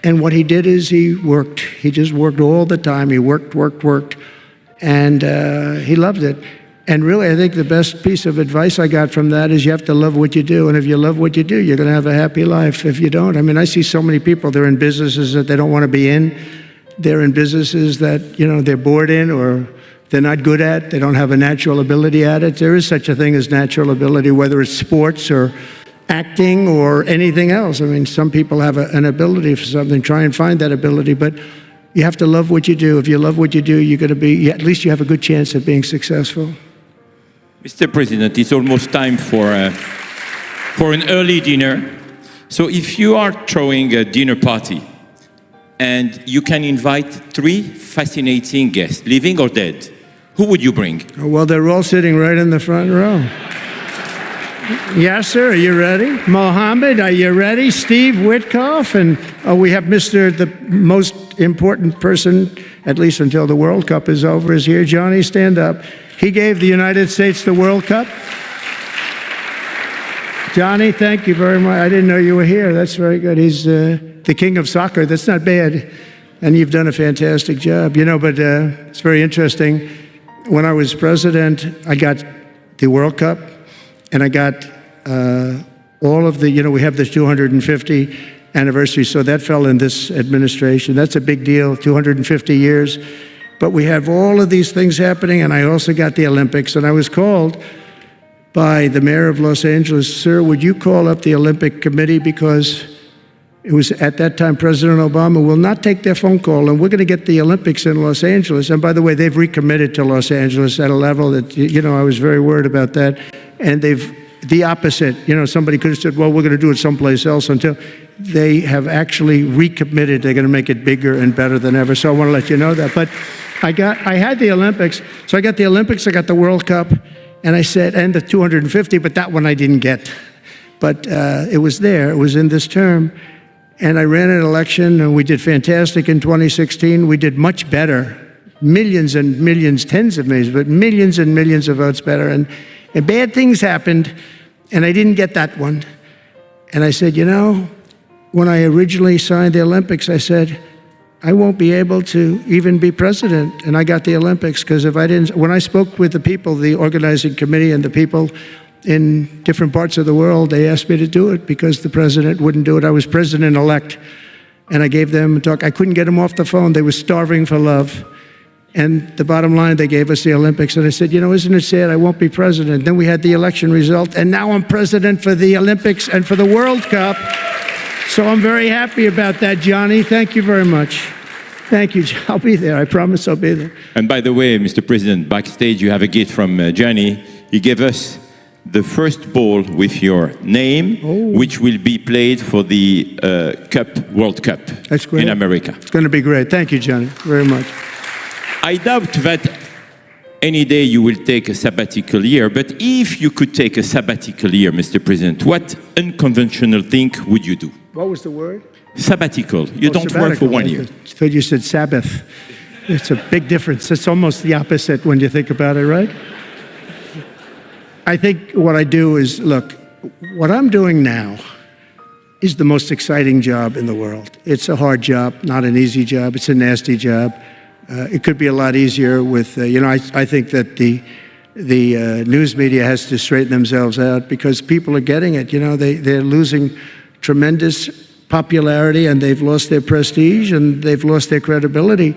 And what he did is he worked. He just worked all the time. He worked. And he loved it. And really, I think the best piece of advice I got from that is you have to love what you do. And if you love what you do, you're going to have a happy life. If you don't, I mean, I see so many people, they're in businesses that they don't want to be in. They're in businesses that, you know, they're bored in or they're not good at. They don't have a natural ability at it. There is such a thing as natural ability, whether it's sports or acting or anything else. I mean, some people have an ability for something. Try and find that ability, but you have to love what you do. If you love what you do, you're going to be, at least you have a good chance of being successful. Mr. President, it's almost time for an early dinner. So if you are throwing a dinner party and you can invite 3 fascinating guests, living or dead, who would you bring? Well, they're all sitting right in the front row. Yes, sir. Are you ready? Mohammed, are you ready? Steve Witkoff, and we have the most important person, at least until the World Cup is over, is here. Johnny, stand up. He gave the United States the World Cup. Johnny, thank you very much. I didn't know you were here. That's very good. He's the king of soccer. That's not bad. And you've done a fantastic job. You know, but it's very interesting. When I was president, I got the World Cup. And I got all of the, you know, we have this 250 anniversary, so that fell in this administration. That's a big deal, 250 years. But we have all of these things happening, and I also got the Olympics. And I was called by the mayor of Los Angeles, sir, would you call up the Olympic Committee, because it was at that time President Obama will not take their phone call, and we're going to get the Olympics in Los Angeles. And by the way, they've recommitted to Los Angeles at a level that, you know, I was very worried about that. And they've, the opposite, you know, somebody could have said, well, we're going to do it someplace else, until they have actually recommitted. They're going to make it bigger and better than ever. So I want to let you know that. But I had the Olympics. So I got the Olympics, I got the World Cup, and I said, and the 250, but that one I didn't get. But it was there. It was in this term. And I ran an election, and we did fantastic in 2016. We did much better. Millions and millions, tens of millions, but millions and millions of votes better. And bad things happened, and I didn't get that one. And I said, you know, when I originally signed the Olympics, I said, I won't be able to even be president. And I got the Olympics, because if I didn't, when I spoke with the people, the organizing committee and the people in different parts of the world, they asked me to do it because the president wouldn't do it. I was president-elect, and I gave them a talk. I couldn't get them off the phone. They were starving for love. And the bottom line, they gave us the Olympics. And I said, you know, isn't it sad? I won't be president. Then we had the election result, and now I'm president for the Olympics and for the World Cup. So I'm very happy about that, Johnny. Thank you very much. Thank you. I'll be there. I promise I'll be there. And by the way, Mr. President, backstage you have a gift from Johnny. He gave us the first ball with your name, which will be played for the World Cup That's great. In America. It's going to be great. Thank you, Johnny, very much. I doubt that any day you will take a sabbatical year, but if you could take a sabbatical year, Mr. President, what unconventional thing would you do? What was the word? Sabbatical. You don't work for 1 year. I thought you said Sabbath. It's a big difference. It's almost the opposite when you think about it, right? I think what I do is, look, what I'm doing now is the most exciting job in the world. It's a hard job, not an easy job. It's a nasty job. It could be a lot easier with, I think that the news media has to straighten themselves out because people are getting it. You know, they're losing tremendous popularity and they've lost their prestige and they've lost their credibility.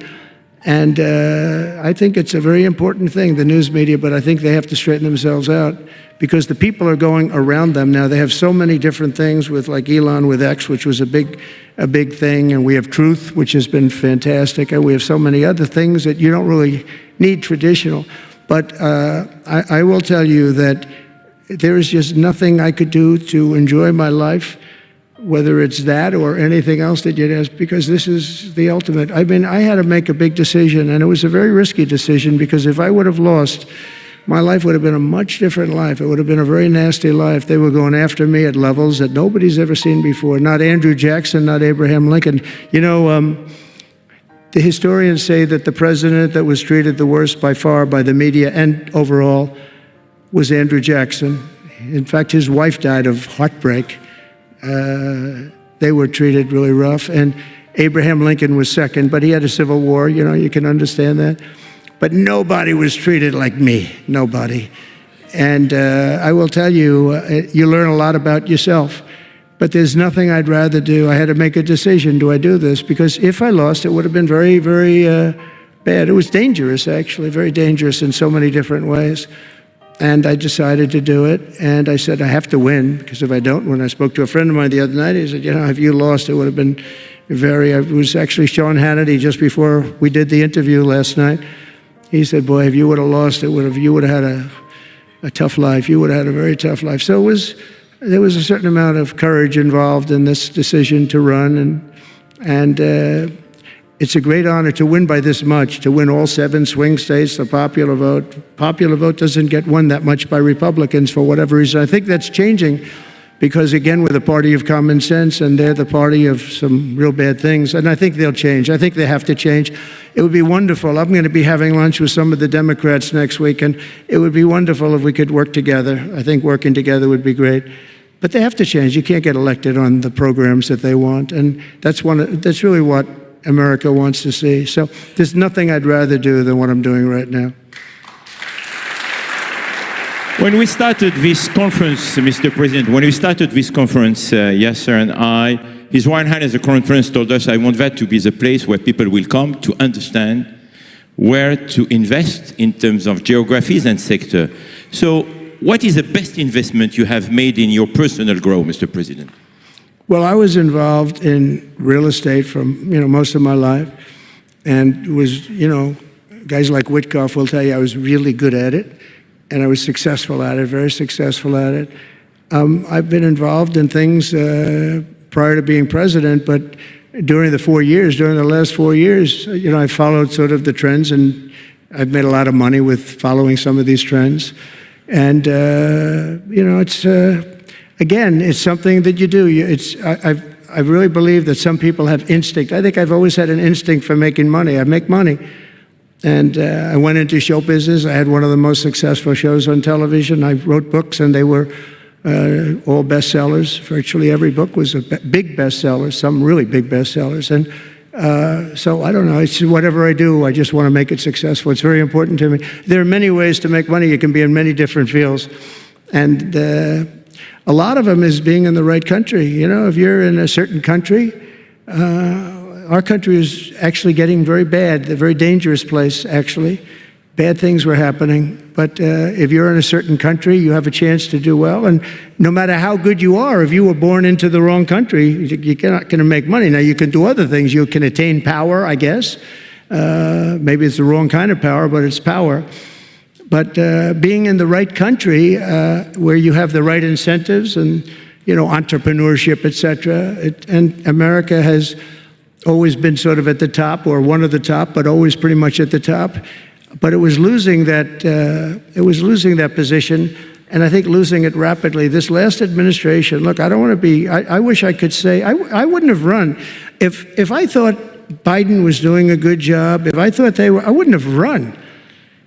And I think it's a very important thing, the news media, but I think they have to straighten themselves out because the people are going around them now. They have so many different things with like Elon with X, which was a big thing, and we have Truth, which has been fantastic, and we have so many other things that you don't really need traditional. But I will tell you that there is just nothing I could do to enjoy my life, whether it's that or anything else that you'd ask, because this is the ultimate. I mean, I had to make a big decision, and it was a very risky decision because if I would have lost, my life would have been a much different life. It would have been a very nasty life. They were going after me at levels that nobody's ever seen before. Not Andrew Jackson, not Abraham Lincoln. You know, the historians say that the president that was treated the worst by far by the media and overall was Andrew Jackson. In fact, his wife died of heartbreak. They were treated really rough. And Abraham Lincoln was second, but he had a civil war. You know, you can understand that. But nobody was treated like me, nobody. And I will tell you, you learn a lot about yourself. But there's nothing I'd rather do. I had to make a decision, do I do this? Because if I lost, it would have been very, very bad. It was dangerous, actually, very dangerous in so many different ways. And I decided to do it. And I said, I have to win, because if I don't, when I spoke to a friend of mine the other night, he said, you know, if you lost, it would have been it was actually Sean Hannity just before we did the interview last night. He said, boy, if you would have lost, you would have had a tough life. You would have had a very tough life. So there was a certain amount of courage involved in this decision to run. And it's a great honor to win by this much, to win all 7 swing states, the popular vote. Popular vote doesn't get won that much by Republicans for whatever reason. I think that's changing because, again, we're the party of common sense and they're the party of some real bad things. And I think they'll change. I think they have to change. It would be wonderful. I'm going to be having lunch with some of the Democrats next week, and it would be wonderful if we could work together. I think working together would be great. But they have to change. You can't get elected on the programs that they want. And that's really what America wants to see. So there's nothing I'd rather do than what I'm doing right now. When we started this conference, Mr. President, Yasser and I, His Royal Highness the Crown Prince told us, I want that to be the place where people will come to understand where to invest in terms of geographies and sector. So what is the best investment you have made in your personal growth, Mr. President? Well, I was involved in real estate from, most of my life. And it was, guys like Witkoff will tell you I was really good at it. And I was successful at it, very successful at it. I've been involved in things prior to being president, but during the last 4 years, I followed sort of the trends, and I've made a lot of money with following some of these trends. And, it's, again, it's something that you do. I really believe that some people have instinct. I think I've always had an instinct for making money. I make money. And I went into show business. I had one of the most successful shows on television. I wrote books, and they were all bestsellers. Virtually every book was a big bestseller, some really big bestsellers. And so I don't know. It's whatever I do, I just want to make it successful. It's very important to me. There are many ways to make money. You can be in many different fields. And a lot of them is being in the right country. If you're in a certain country, our country was actually getting very bad, a very dangerous place, actually. Bad things were happening. But if you're in a certain country, you have a chance to do well. And no matter how good you are, if you were born into the wrong country, you're not going to make money. Now, you can do other things. You can attain power, I guess. Maybe it's the wrong kind of power, but it's power. But being in the right country, where you have the right incentives and, entrepreneurship, et cetera, and America has always been sort of at the top, or one of the top, but always pretty much at the top. But it was losing that position, and I think losing it rapidly. This last administration, look, I don't want to be, I wish I could say, I wouldn't have run. If I thought Biden was doing a good job, if I thought they were, I wouldn't have run.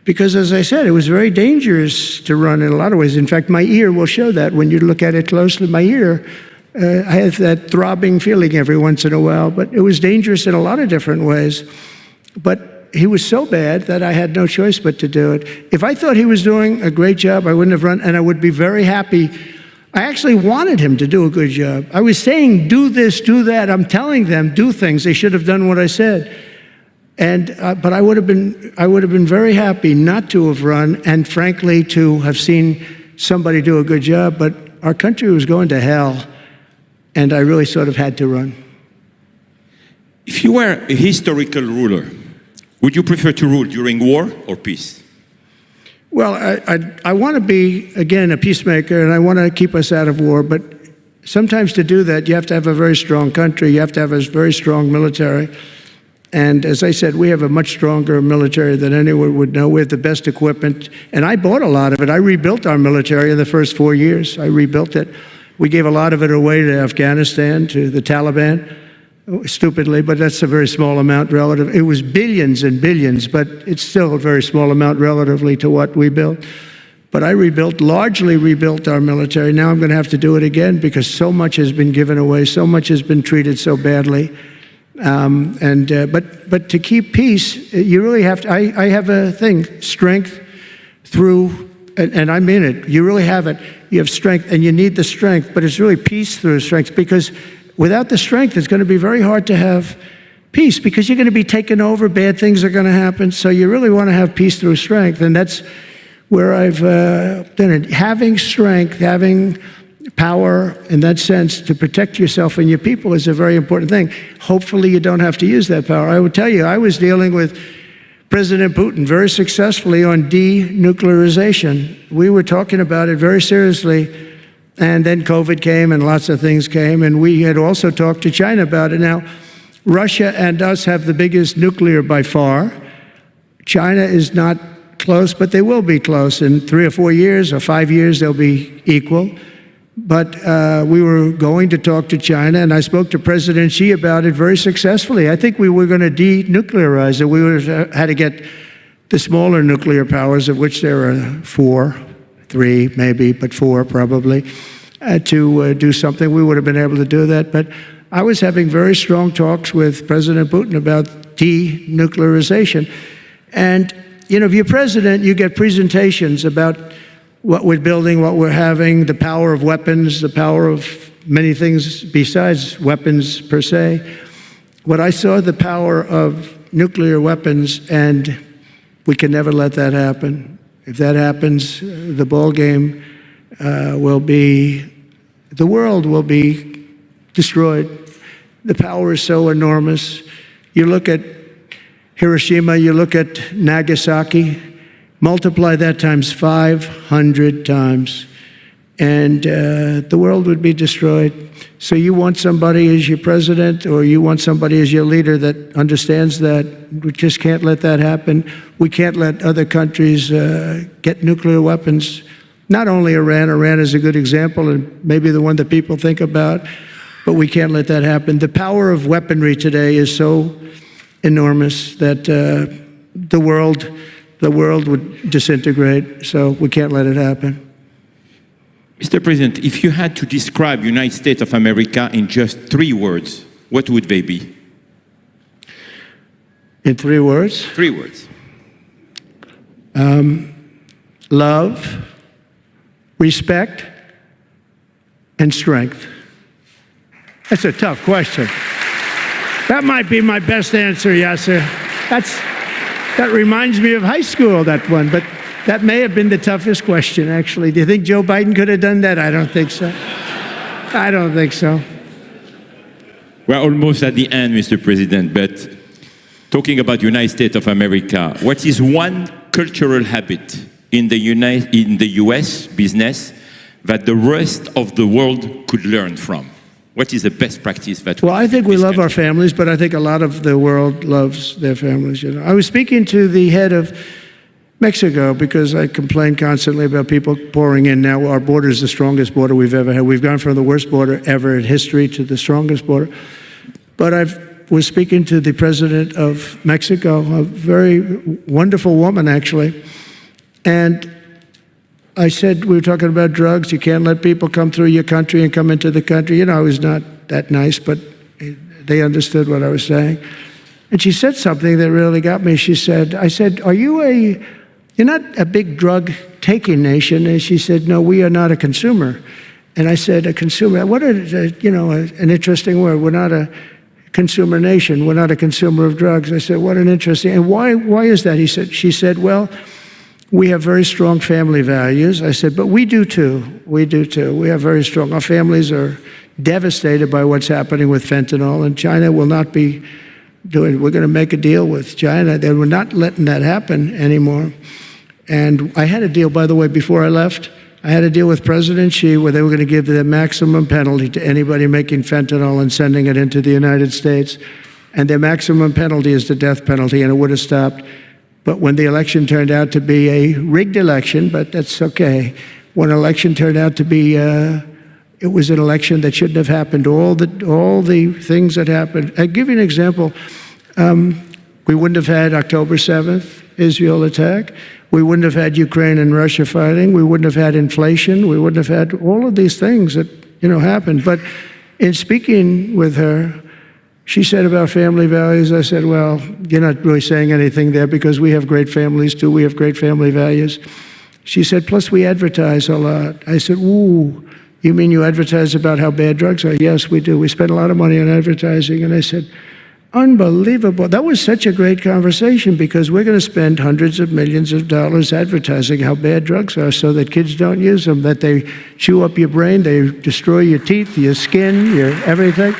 Because as I said, it was very dangerous to run in a lot of ways. In fact, my ear will show that when you look at it closely. My ear, I have that throbbing feeling every once in a while, but it was dangerous in a lot of different ways. But he was so bad that I had no choice but to do it. If I thought he was doing a great job, I wouldn't have run, and I would be very happy. I actually wanted him to do a good job. I was saying, do this, do that. I'm telling them, do things. They should have done what I said. And but I would have been very happy not to have run, and frankly, to have seen somebody do a good job. But our country was going to hell, and I really sort of had to run. If you were a historical ruler, would you prefer to rule during war or peace? Well, I want to be, again, a peacemaker, and I want to keep us out of war. But sometimes to do that, you have to have a very strong country. You have to have a very strong military. And as I said, we have a much stronger military than anyone would know. We have the best equipment. And I bought a lot of it. I rebuilt our military in the first 4 years. I rebuilt it. We gave a lot of it away to Afghanistan, to the Taliban. Stupidly, but that's a very small amount relative. It was billions and billions, but it's still a very small amount relatively to what we built. But I largely rebuilt our military. Now I'm going to have to do it again because so much has been given away, so much has been treated so badly. But to keep peace, you really have to. I have a thing: strength through, and I mean it. You really have it. You have strength, and you need the strength. But it's really peace through strength, because without the strength, it's going to be very hard to have peace, because you're going to be taken over. Bad things are going to happen. So you really want to have peace through strength, and that's where I've done it. Having strength, having power in that sense to protect yourself and your people is a very important thing. Hopefully you don't have to use that power. I would tell you, I was dealing with President Putin very successfully on denuclearization. We were talking about it very seriously. And then COVID came and lots of things came, and we had also talked to China about it. Now, Russia and us have the biggest nuclear by far. China is not close, but they will be close. In 3 or 4 years or 5 years, they'll be equal. But we were going to talk to China, and I spoke to President Xi about it very successfully. I think we were going to denuclearize it. We had to get the smaller nuclear powers, of which there are 4, 3 maybe, but 4 probably, to do something. We would have been able to do that. But I was having very strong talks with President Putin about denuclearization. And, if you're president, you get presentations about what we're building, what we're having, the power of weapons, the power of many things besides weapons per se. When I saw the power of nuclear weapons, and we can never let that happen. If that happens, the ball game the world will be destroyed. The power is so enormous. You look at Hiroshima, you look at Nagasaki, multiply that times 500 times, and the world would be destroyed. So you want somebody as your president, or you want somebody as your leader that understands that. We just can't let that happen. We can't let other countries get nuclear weapons. Not only Iran. Iran is a good example, and maybe the one that people think about, but we can't let that happen. The power of weaponry today is so enormous that the world would disintegrate, so we can't let it happen. Mr. President, if you had to describe the United States of America in just 3 words, what would they be? In 3 words? 3 words. Love, respect, and strength. That's a tough question. That might be my best answer, Yasser. That reminds me of high school, that one, but that may have been the toughest question, actually. Do you think Joe Biden could have done that? I don't think so. I don't think so. We're almost at the end, Mr. President, but talking about United States of America, what is one cultural habit in the US business that the rest of the world could learn from? What is the best practice that Well, I think we love our families, but I think a lot of the world loves their families. You know, I was speaking to the head of Mexico because I complain constantly about people pouring in. Now our border is the strongest border we've ever had. We've gone from the worst border ever in history to the strongest border. But I was speaking to the president of Mexico, a very wonderful woman, actually, and I said, we were talking about drugs. You can't let people come through your country and come into the country. You know, I was not that nice, but they understood what I was saying. And she said something that really got me. I said, you're not a big drug-taking nation? And she said, no, we are not a consumer. And I said, a consumer, what an interesting word. We're not a consumer nation. We're not a consumer of drugs. I said, what an interesting, and why is that? She said, well, we have very strong family values. I said, but we do too. We do too. We have very strong. Our families are devastated by what's happening with fentanyl, and China will not be doing. We're going to make a deal with China. They were not letting that happen anymore. And I had a deal, by the way, before I left. I had a deal with President Xi where they were going to give the maximum penalty to anybody making fentanyl and sending it into the United States. And their maximum penalty is the death penalty, and it would have stopped. But when the election turned out to be a rigged election, but that's okay. When an election turned out to be, it was an election that shouldn't have happened. All the things that happened. I'll give you an example. We wouldn't have had October 7th, Israel attack. We wouldn't have had Ukraine and Russia fighting. We wouldn't have had inflation. We wouldn't have had all of these things that, happened. But in speaking with her, she said about family values, I said, well, you're not really saying anything there because we have great families too. We have great family values. She said, plus we advertise a lot. I said, ooh, you mean you advertise about how bad drugs are? Yes, we do. We spend a lot of money on advertising. And I said, unbelievable. That was such a great conversation because we're going to spend hundreds of millions of dollars advertising how bad drugs are so that kids don't use them, that they chew up your brain, they destroy your teeth, your skin, your everything.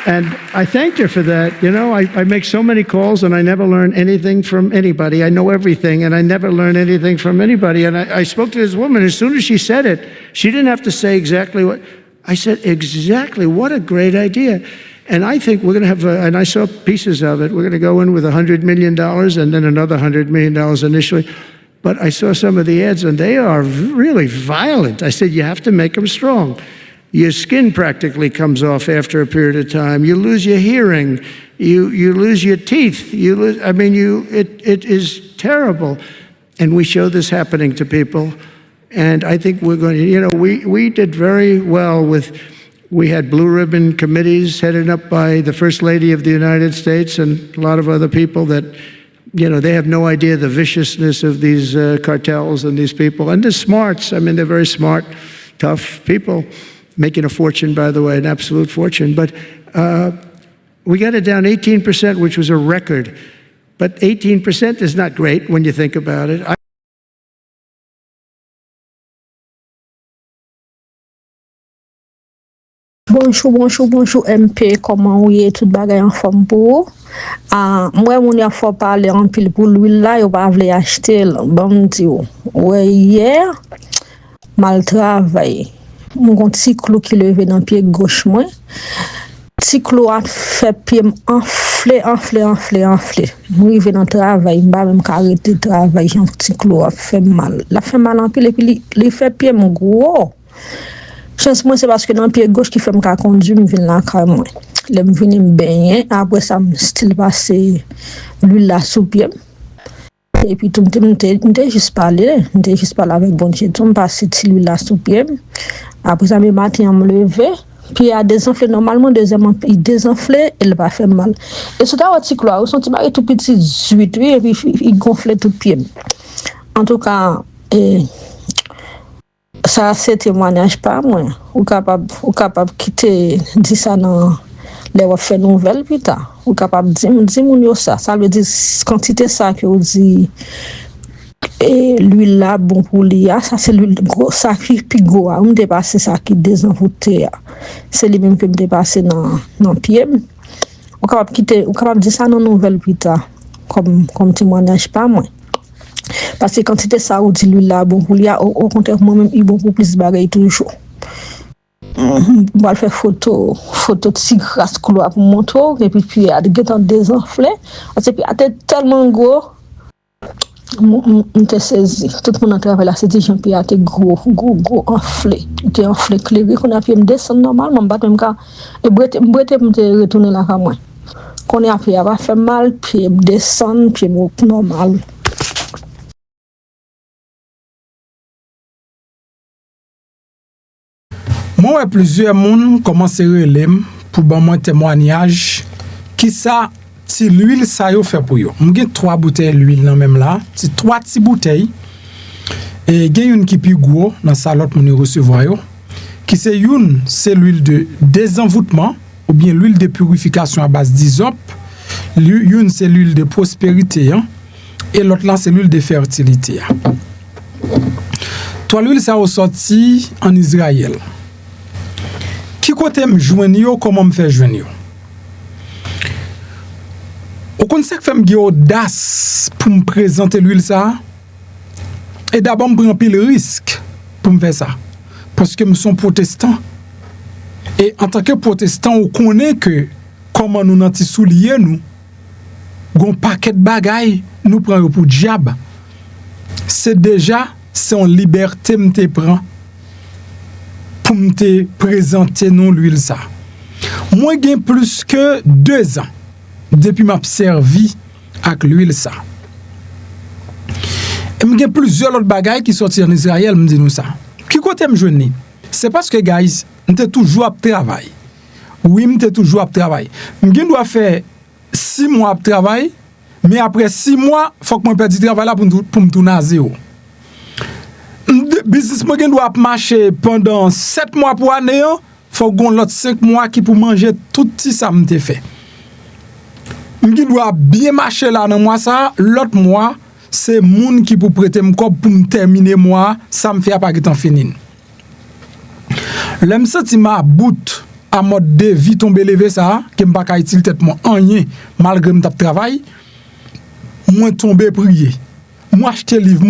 And I thanked her for that. I make so many calls and I never learn anything from anybody. I know everything and I never learn anything from anybody. And I spoke to this woman. As soon as she said it, she didn't have to say exactly what. I said, exactly, what a great idea. And I think we're going to have, and I saw pieces of it, we're going to go in with $100 million and then another $100 million initially. But I saw some of the ads and they are really violent. I said, you have to make them strong. Your skin practically comes off after a period of time. You lose your hearing. You lose your teeth. It is terrible. And we show this happening to people. And I think we're going to, we did very well we had blue ribbon committees headed up by the First Lady of the United States and a lot of other people that, they have no idea the viciousness of these cartels and these people. And they're smarts. They're very smart, tough people. Making a fortune, by the way, an absolute fortune. But we got it down 18%, which was a record. But 18% is not great when you think about it. Bonjour, MP, comment vous êtes tout bagay en forme pour? Moi, mon a faut parler en pile pour l'huile là, yo pas vle acheter, bon di ou. Ouais, hier, mal travail. Mon petit clou qui levé dans pied gauche moi. Petit clou a fait pied enflé. Moi rivé dans travail, pas même arrêter travail, un petit clou a fait mal. La fait mal en pile et puis il fait pied mon gros. Chance moi c'est parce que dans pied gauche qui fait me conduire me vinn là quand moi. Le me venir me baigner, après ça me style passer l'huile là sous pied. Et puis tout m'était juste parler avec bon Dieu, tout me passer l'huile là sous pied. Après ça, me matin, me lever, puis il désenflé. Normalement, deuxièmement, il désenflé, il va faire mal. Et c'est un petit clou, il senti tout petit 18, et puis il gonflait tout pied. En tout cas, ça, c'est témoignage pas moi. Ou capable quitter, dire ça dans les on fait nouvelle plus tard. Ou capable dire moun yo ça. Ça veut dire quantité ça que on dit et l'huile là bon pour lui ça c'est l'huile gros ça qui plus gros on dépasser ça qui désenvoûté c'est lui même que me dépasser dans pied on capable quitter on capable dire ça dans nouvelle plus tard comme témoignage pas moi parce que quantité ça ou dit l'huile là bon pour lui au contraire moi même il bon pour plus bagaille toujours on va faire photo de si grasse couloir pour moto et puis à des temps désenflé parce que tellement gros m'était saisi tout le monde travaille là c'était Jean-Pierre était gros enflé était enflé clair qu'on a pu me descendre normalement pas même cas et brete me retourner là quand moi qu'on a pu avoir fait mal puis descendre puis normal. Moi, plusieurs monde commencent à relayer pour mon témoignage qui ça si l'huile ça yo fait pour yo. M'gen 3 bouteilles d'huile là même là, c'est 3 petites bouteilles et gen une qui plus gros dans ça l'autre mon recevoir yo qui c'est une c'est l'huile de désenvoûtement ou bien l'huile de purification à base d'hysope, une c'est l'huile de prospérité hein, et l'autre là c'est l'huile de fertilité. Toi l'huile ça a sorti en Israël. Qui côté me joindre yo comment me faire joindre yo? Au conseil que fait me audace pour me présenter l'huile ça et d'abord me prend pile risque pour me faire ça parce que nous sommes protestants et en tant que protestants on connaît que comment nous nanti soulier nous gon paquet de bagaille nous prend pour diable c'est déjà c'est en liberté me te prend pour me te présenter nous l'huile ça moi j'ai plus que 2 ans depuis m'a servi avec l'huile ça. Et m'gen plusieurs autres bagages qui sorti en Israël me dit nous ça. Qui côté me joindre? C'est parce que guys, m'était toujours à travail. Oui, m'était toujours à travail. M'gen doit faire 6 mois de travail, mais après 6 mois, faut que moi perde du travail là pour me tourner à zéro. Business moi gen doit marcher pendant 7 mois pour année, faut gon l'autre 5 mois qui pour manger tout si ça m'était fait. Qui doit bien marcher là dans moi ça l'autre mois c'est moun qui pour prêter me pour me terminer moi ça me fait pas que temps fini l'aime senti ma bout à mode de vie tomber lever ça que me pas ka utile tête moi rien malgré me tap travail moi tomber prier moi acheter livre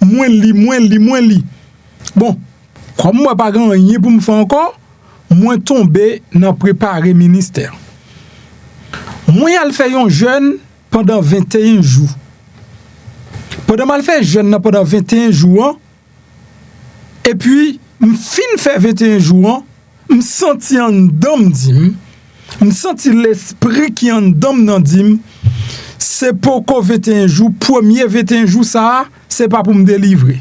moi li bon comme moi pas grand rien pour me faire encore moi tomber dans préparer ministère. Moi, j'ai fait un jeûne pendant 21 jours. Pendant que je fait jeûne pendant 21 jours, et puis, je fait 21 jours, je senti en dame dim, je senti l'esprit qui en dame dim, c'est pour que 21 jours, premier 21 jours, ça, c'est pas pour me délivrer.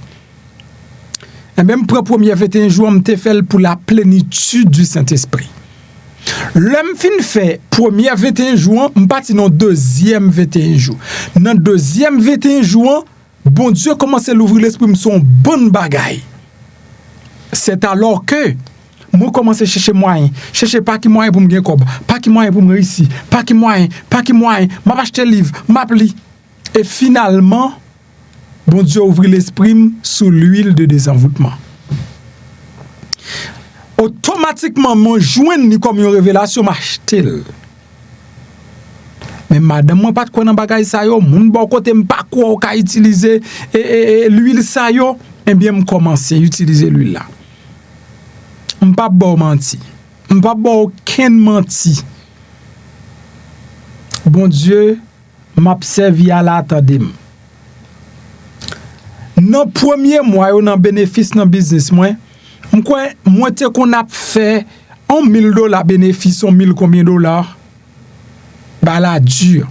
Et même pour le premier 21 jours, je fait pour la plénitude du Saint-Esprit. L'homme fin fait premier 21 jours, m'parti dans deuxième 21 jours. Dans deuxième 21 jours, bon Dieu commence à l'ouvrir l'esprit me son bonne bagaille. C'est alors que moi commence à chercher moyen, chercher pas qui moyen pour me gagner cob, pas qui moyen pour me réussir, pas qui moyen, m'a acheter livre, m'a pli. Et finalement, bon Dieu ouvre l'esprit sous l'huile de désenvoûtement. Automatiquement mon joindre comme une révélation m'acheter. Mais madame moi pas de quoi dans bagay ça yo, moun bon côté m'pas quoi ou ka utiliser l'huile ça yo, et bien me commencer utiliser l'huile là. M'pas bon menti. M'pas bon aucun menti. Bon Dieu m'observe à l'attendem. Dans premier mois yo nan bénéfice dans business moi moi te qu'on a fait $1,000 bénéfice, 1,000 combien dollars? Bah la dure.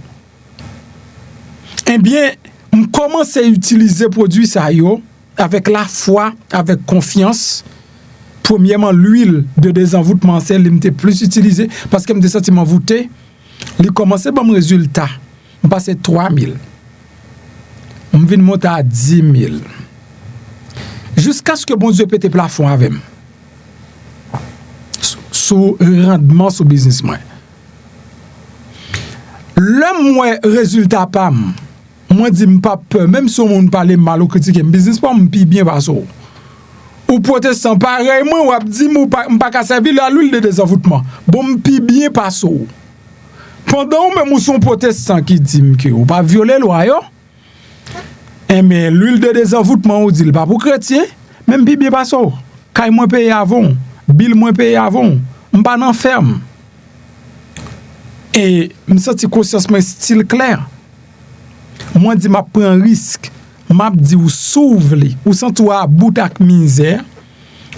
Eh bien, on commence à utiliser produit ça yo avec la foi, avec confiance. Premièrement, l'huile de désenvoûtement, c'est l'imité plus utilisé parce que me senti m'envoûté. Il commençait bon résultat. On passait 3,000. On vient monter à 10,000. Jusqu'à ce que bon Dieu pète plafond avec moi. sur rendement sur business moi. Le moi résultat pas moi dis pas peur même si on parler mal ou critiquer business pas m'pi bien pas ça. Ou protestant pareil moi ou dit m'pas ka servir la l'huile de désenvoûtement. Bon m'pi bien pas ça. Pendant même ou son protestant qui dit que ou pas violer loi yo. Mais l'huile de désenvoûtement ou dit pas pour chrétien, même pi bien pas ça. Kay moi payer avant, bill moi payer avant, m'pas nan ferme. Et me senti conscience moi style clair. Moi dis m'a prend risque, m'a dit ou s'ouvre, ou senti ou à bout ak misère,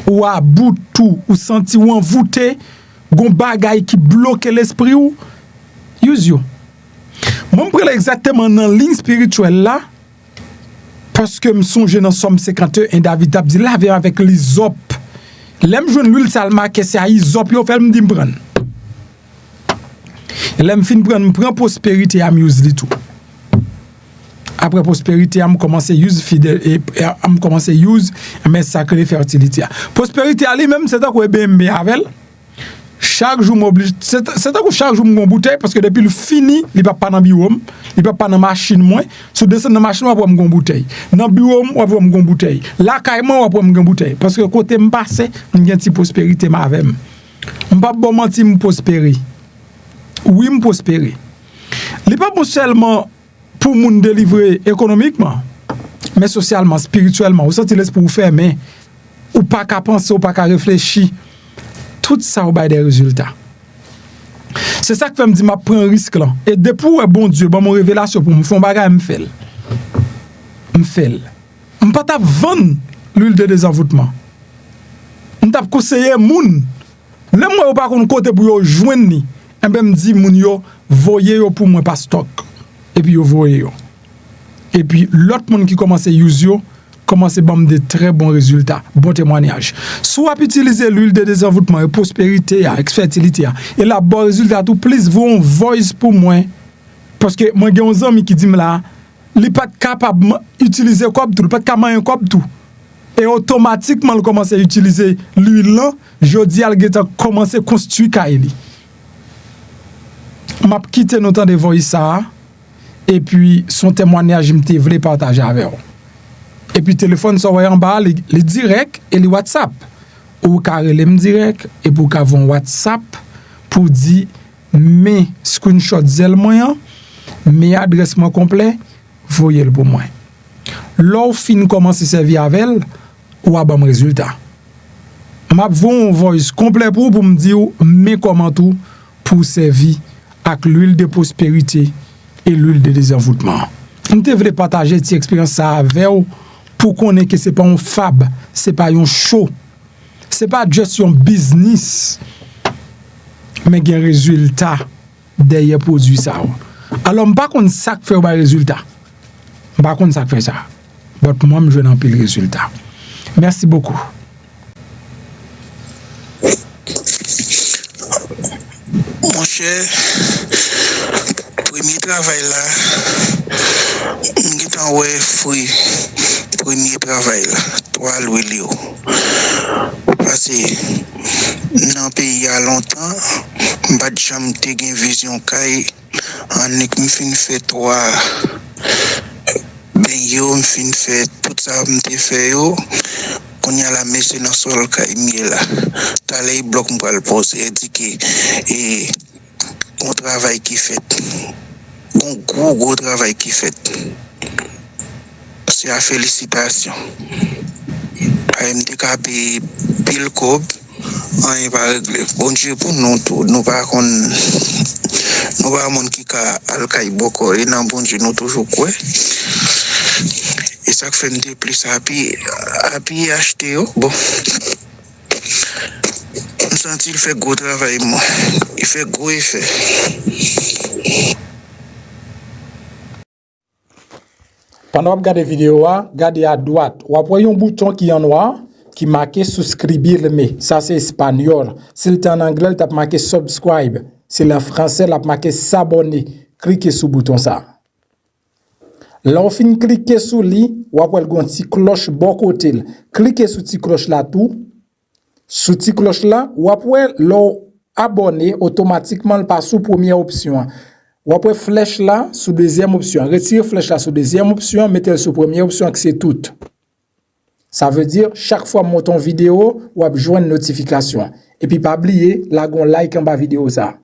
ou à bout tout, ou senti ou envoûté, gon bagay qui bloque l'esprit ou use yo. Moi me prend exactement dans ligne spirituelle là parce que me songe dans Somme 51 et David a dit laver avec l'hysope. L'aime joindre l'huile salma que c'est à hysope yo fait me dit me prendre. L'aime fin prend prospérité à use li tout. Après prospérité, on commence à use fidèle et on commence à use mais sacré fertilité. Prospérité ali même c'est ça qu'on BMB avec. Chaque jour m'oblige c'est ça que chaque jour mon bouteille parce que depuis le fini, il pas dans biome, il pas dans machine moins, sous descend dans machine on va mon bouteille. Dans biome on va mon bouteille. Là caïman on va mon bouteille parce que côté me passer, on gagne petit prospérité ma avec. On pas bon mentir me prospérer. Oui me prospérer. Il pas bon seulement pour moun délivrer économiquement mais socialement, spirituellement, ou senti laisse pour vous faire mais ou pas qu'à penser ou pas qu'à réfléchir. Tout ça ou ba des résultats. C'est ça que fait me dire m'a prend risque là et depuis bon Dieu bon mon révélation pour me font bagay me fait. On pas t'a vendre l'huile de désenvoûtement. On t'a conseiller moun. Le moi ou pas kon côté pour yo joindre ni. Et ben me dit moun yo voyer yo pour moi pas stock. Et puis yo voyer yo. Et puis l'autre monde qui commence à use yo commence à avoir de très bons résultats, bons témoignages. Soit utiliser l'huile de désenvoûtement et prospérité avec fertilité et là bon résultat tout please vous voice pour moi parce que moi j'ai un ami qui dit là il pas capable utiliser comme tout, pas capable comme tout. Et automatiquement il commence à utiliser l'huile là, jodi al geta commencer construire kaili. M'a quitté notre temps de voice ça et puis son témoignage me voulait partager avec vous. Et puis téléphone ça en bas les direct et les WhatsApp ou carrelé direct et pour qu'avon WhatsApp pour dire mes screenshot zel moyen mes adresse moi complet voyez le pour moi l'or fin commence servir avec elle ou a bon résultat m'a vont voice complet pour me dire mes comment tout pour servir avec l'huile de prospérité et l'huile de désenvoûtement. On devrait partager cette expérience ça avec vous pour qu'on ait que c'est pas un fab, c'est pas un show, c'est pas juste un business, mais il y a un résultat derrière produit ça. Alors, pas qu'on ça fait un résultat, pas qu'on ça fait ça, mais moi je n'en pile résultat. Merci beaucoup. Mon cher, premier travail là, m'étant ouais fruit. Premier travail là, toi l'huile parce que dans le pays il y a longtemps, m'pas jamais te gen vision kay en ek me fin fait toi ben yo me fin fait tout ça m'te fait yo qu'on y a la messe dans sol kay mi là t'as les blocs m'pa le poser dit que et on travail qui fait un gros travail qui fait. C'est la félicitation. MTK paye pile cob, on va régler. Bon Dieu pour nous tout, nous pas monde qui ka alkay boko et non bon Dieu nous toujours quoi. Et ça fait me plus happy acheter bon. On sent il fait gros travail moi. Il fait gros effet. Pendant que vous regardez la vidéo, regardez à droite, vous voyez un bouton qui est en noir qui marque souscribirme. Ça c'est espagnol. Si c'est en anglais, il marqué subscribe. Si en français, il marqué s'abonner. Cliquez sur le bouton ça. Là, on finit cliquer sur lui, vous voyez une petite cloche bon côté. Cliquez sur cette cloche là tout. Sous ti cloche là, ou après l'on abonné automatiquement pas sous première option. Ou après flèche là sous deuxième option. Retire flèche là sous deuxième option, mettez sous première option que c'est tout. Ça veut dire chaque fois monton vidéo ou joindre notification. Et puis pas oublier la gon like en bas vidéo ça.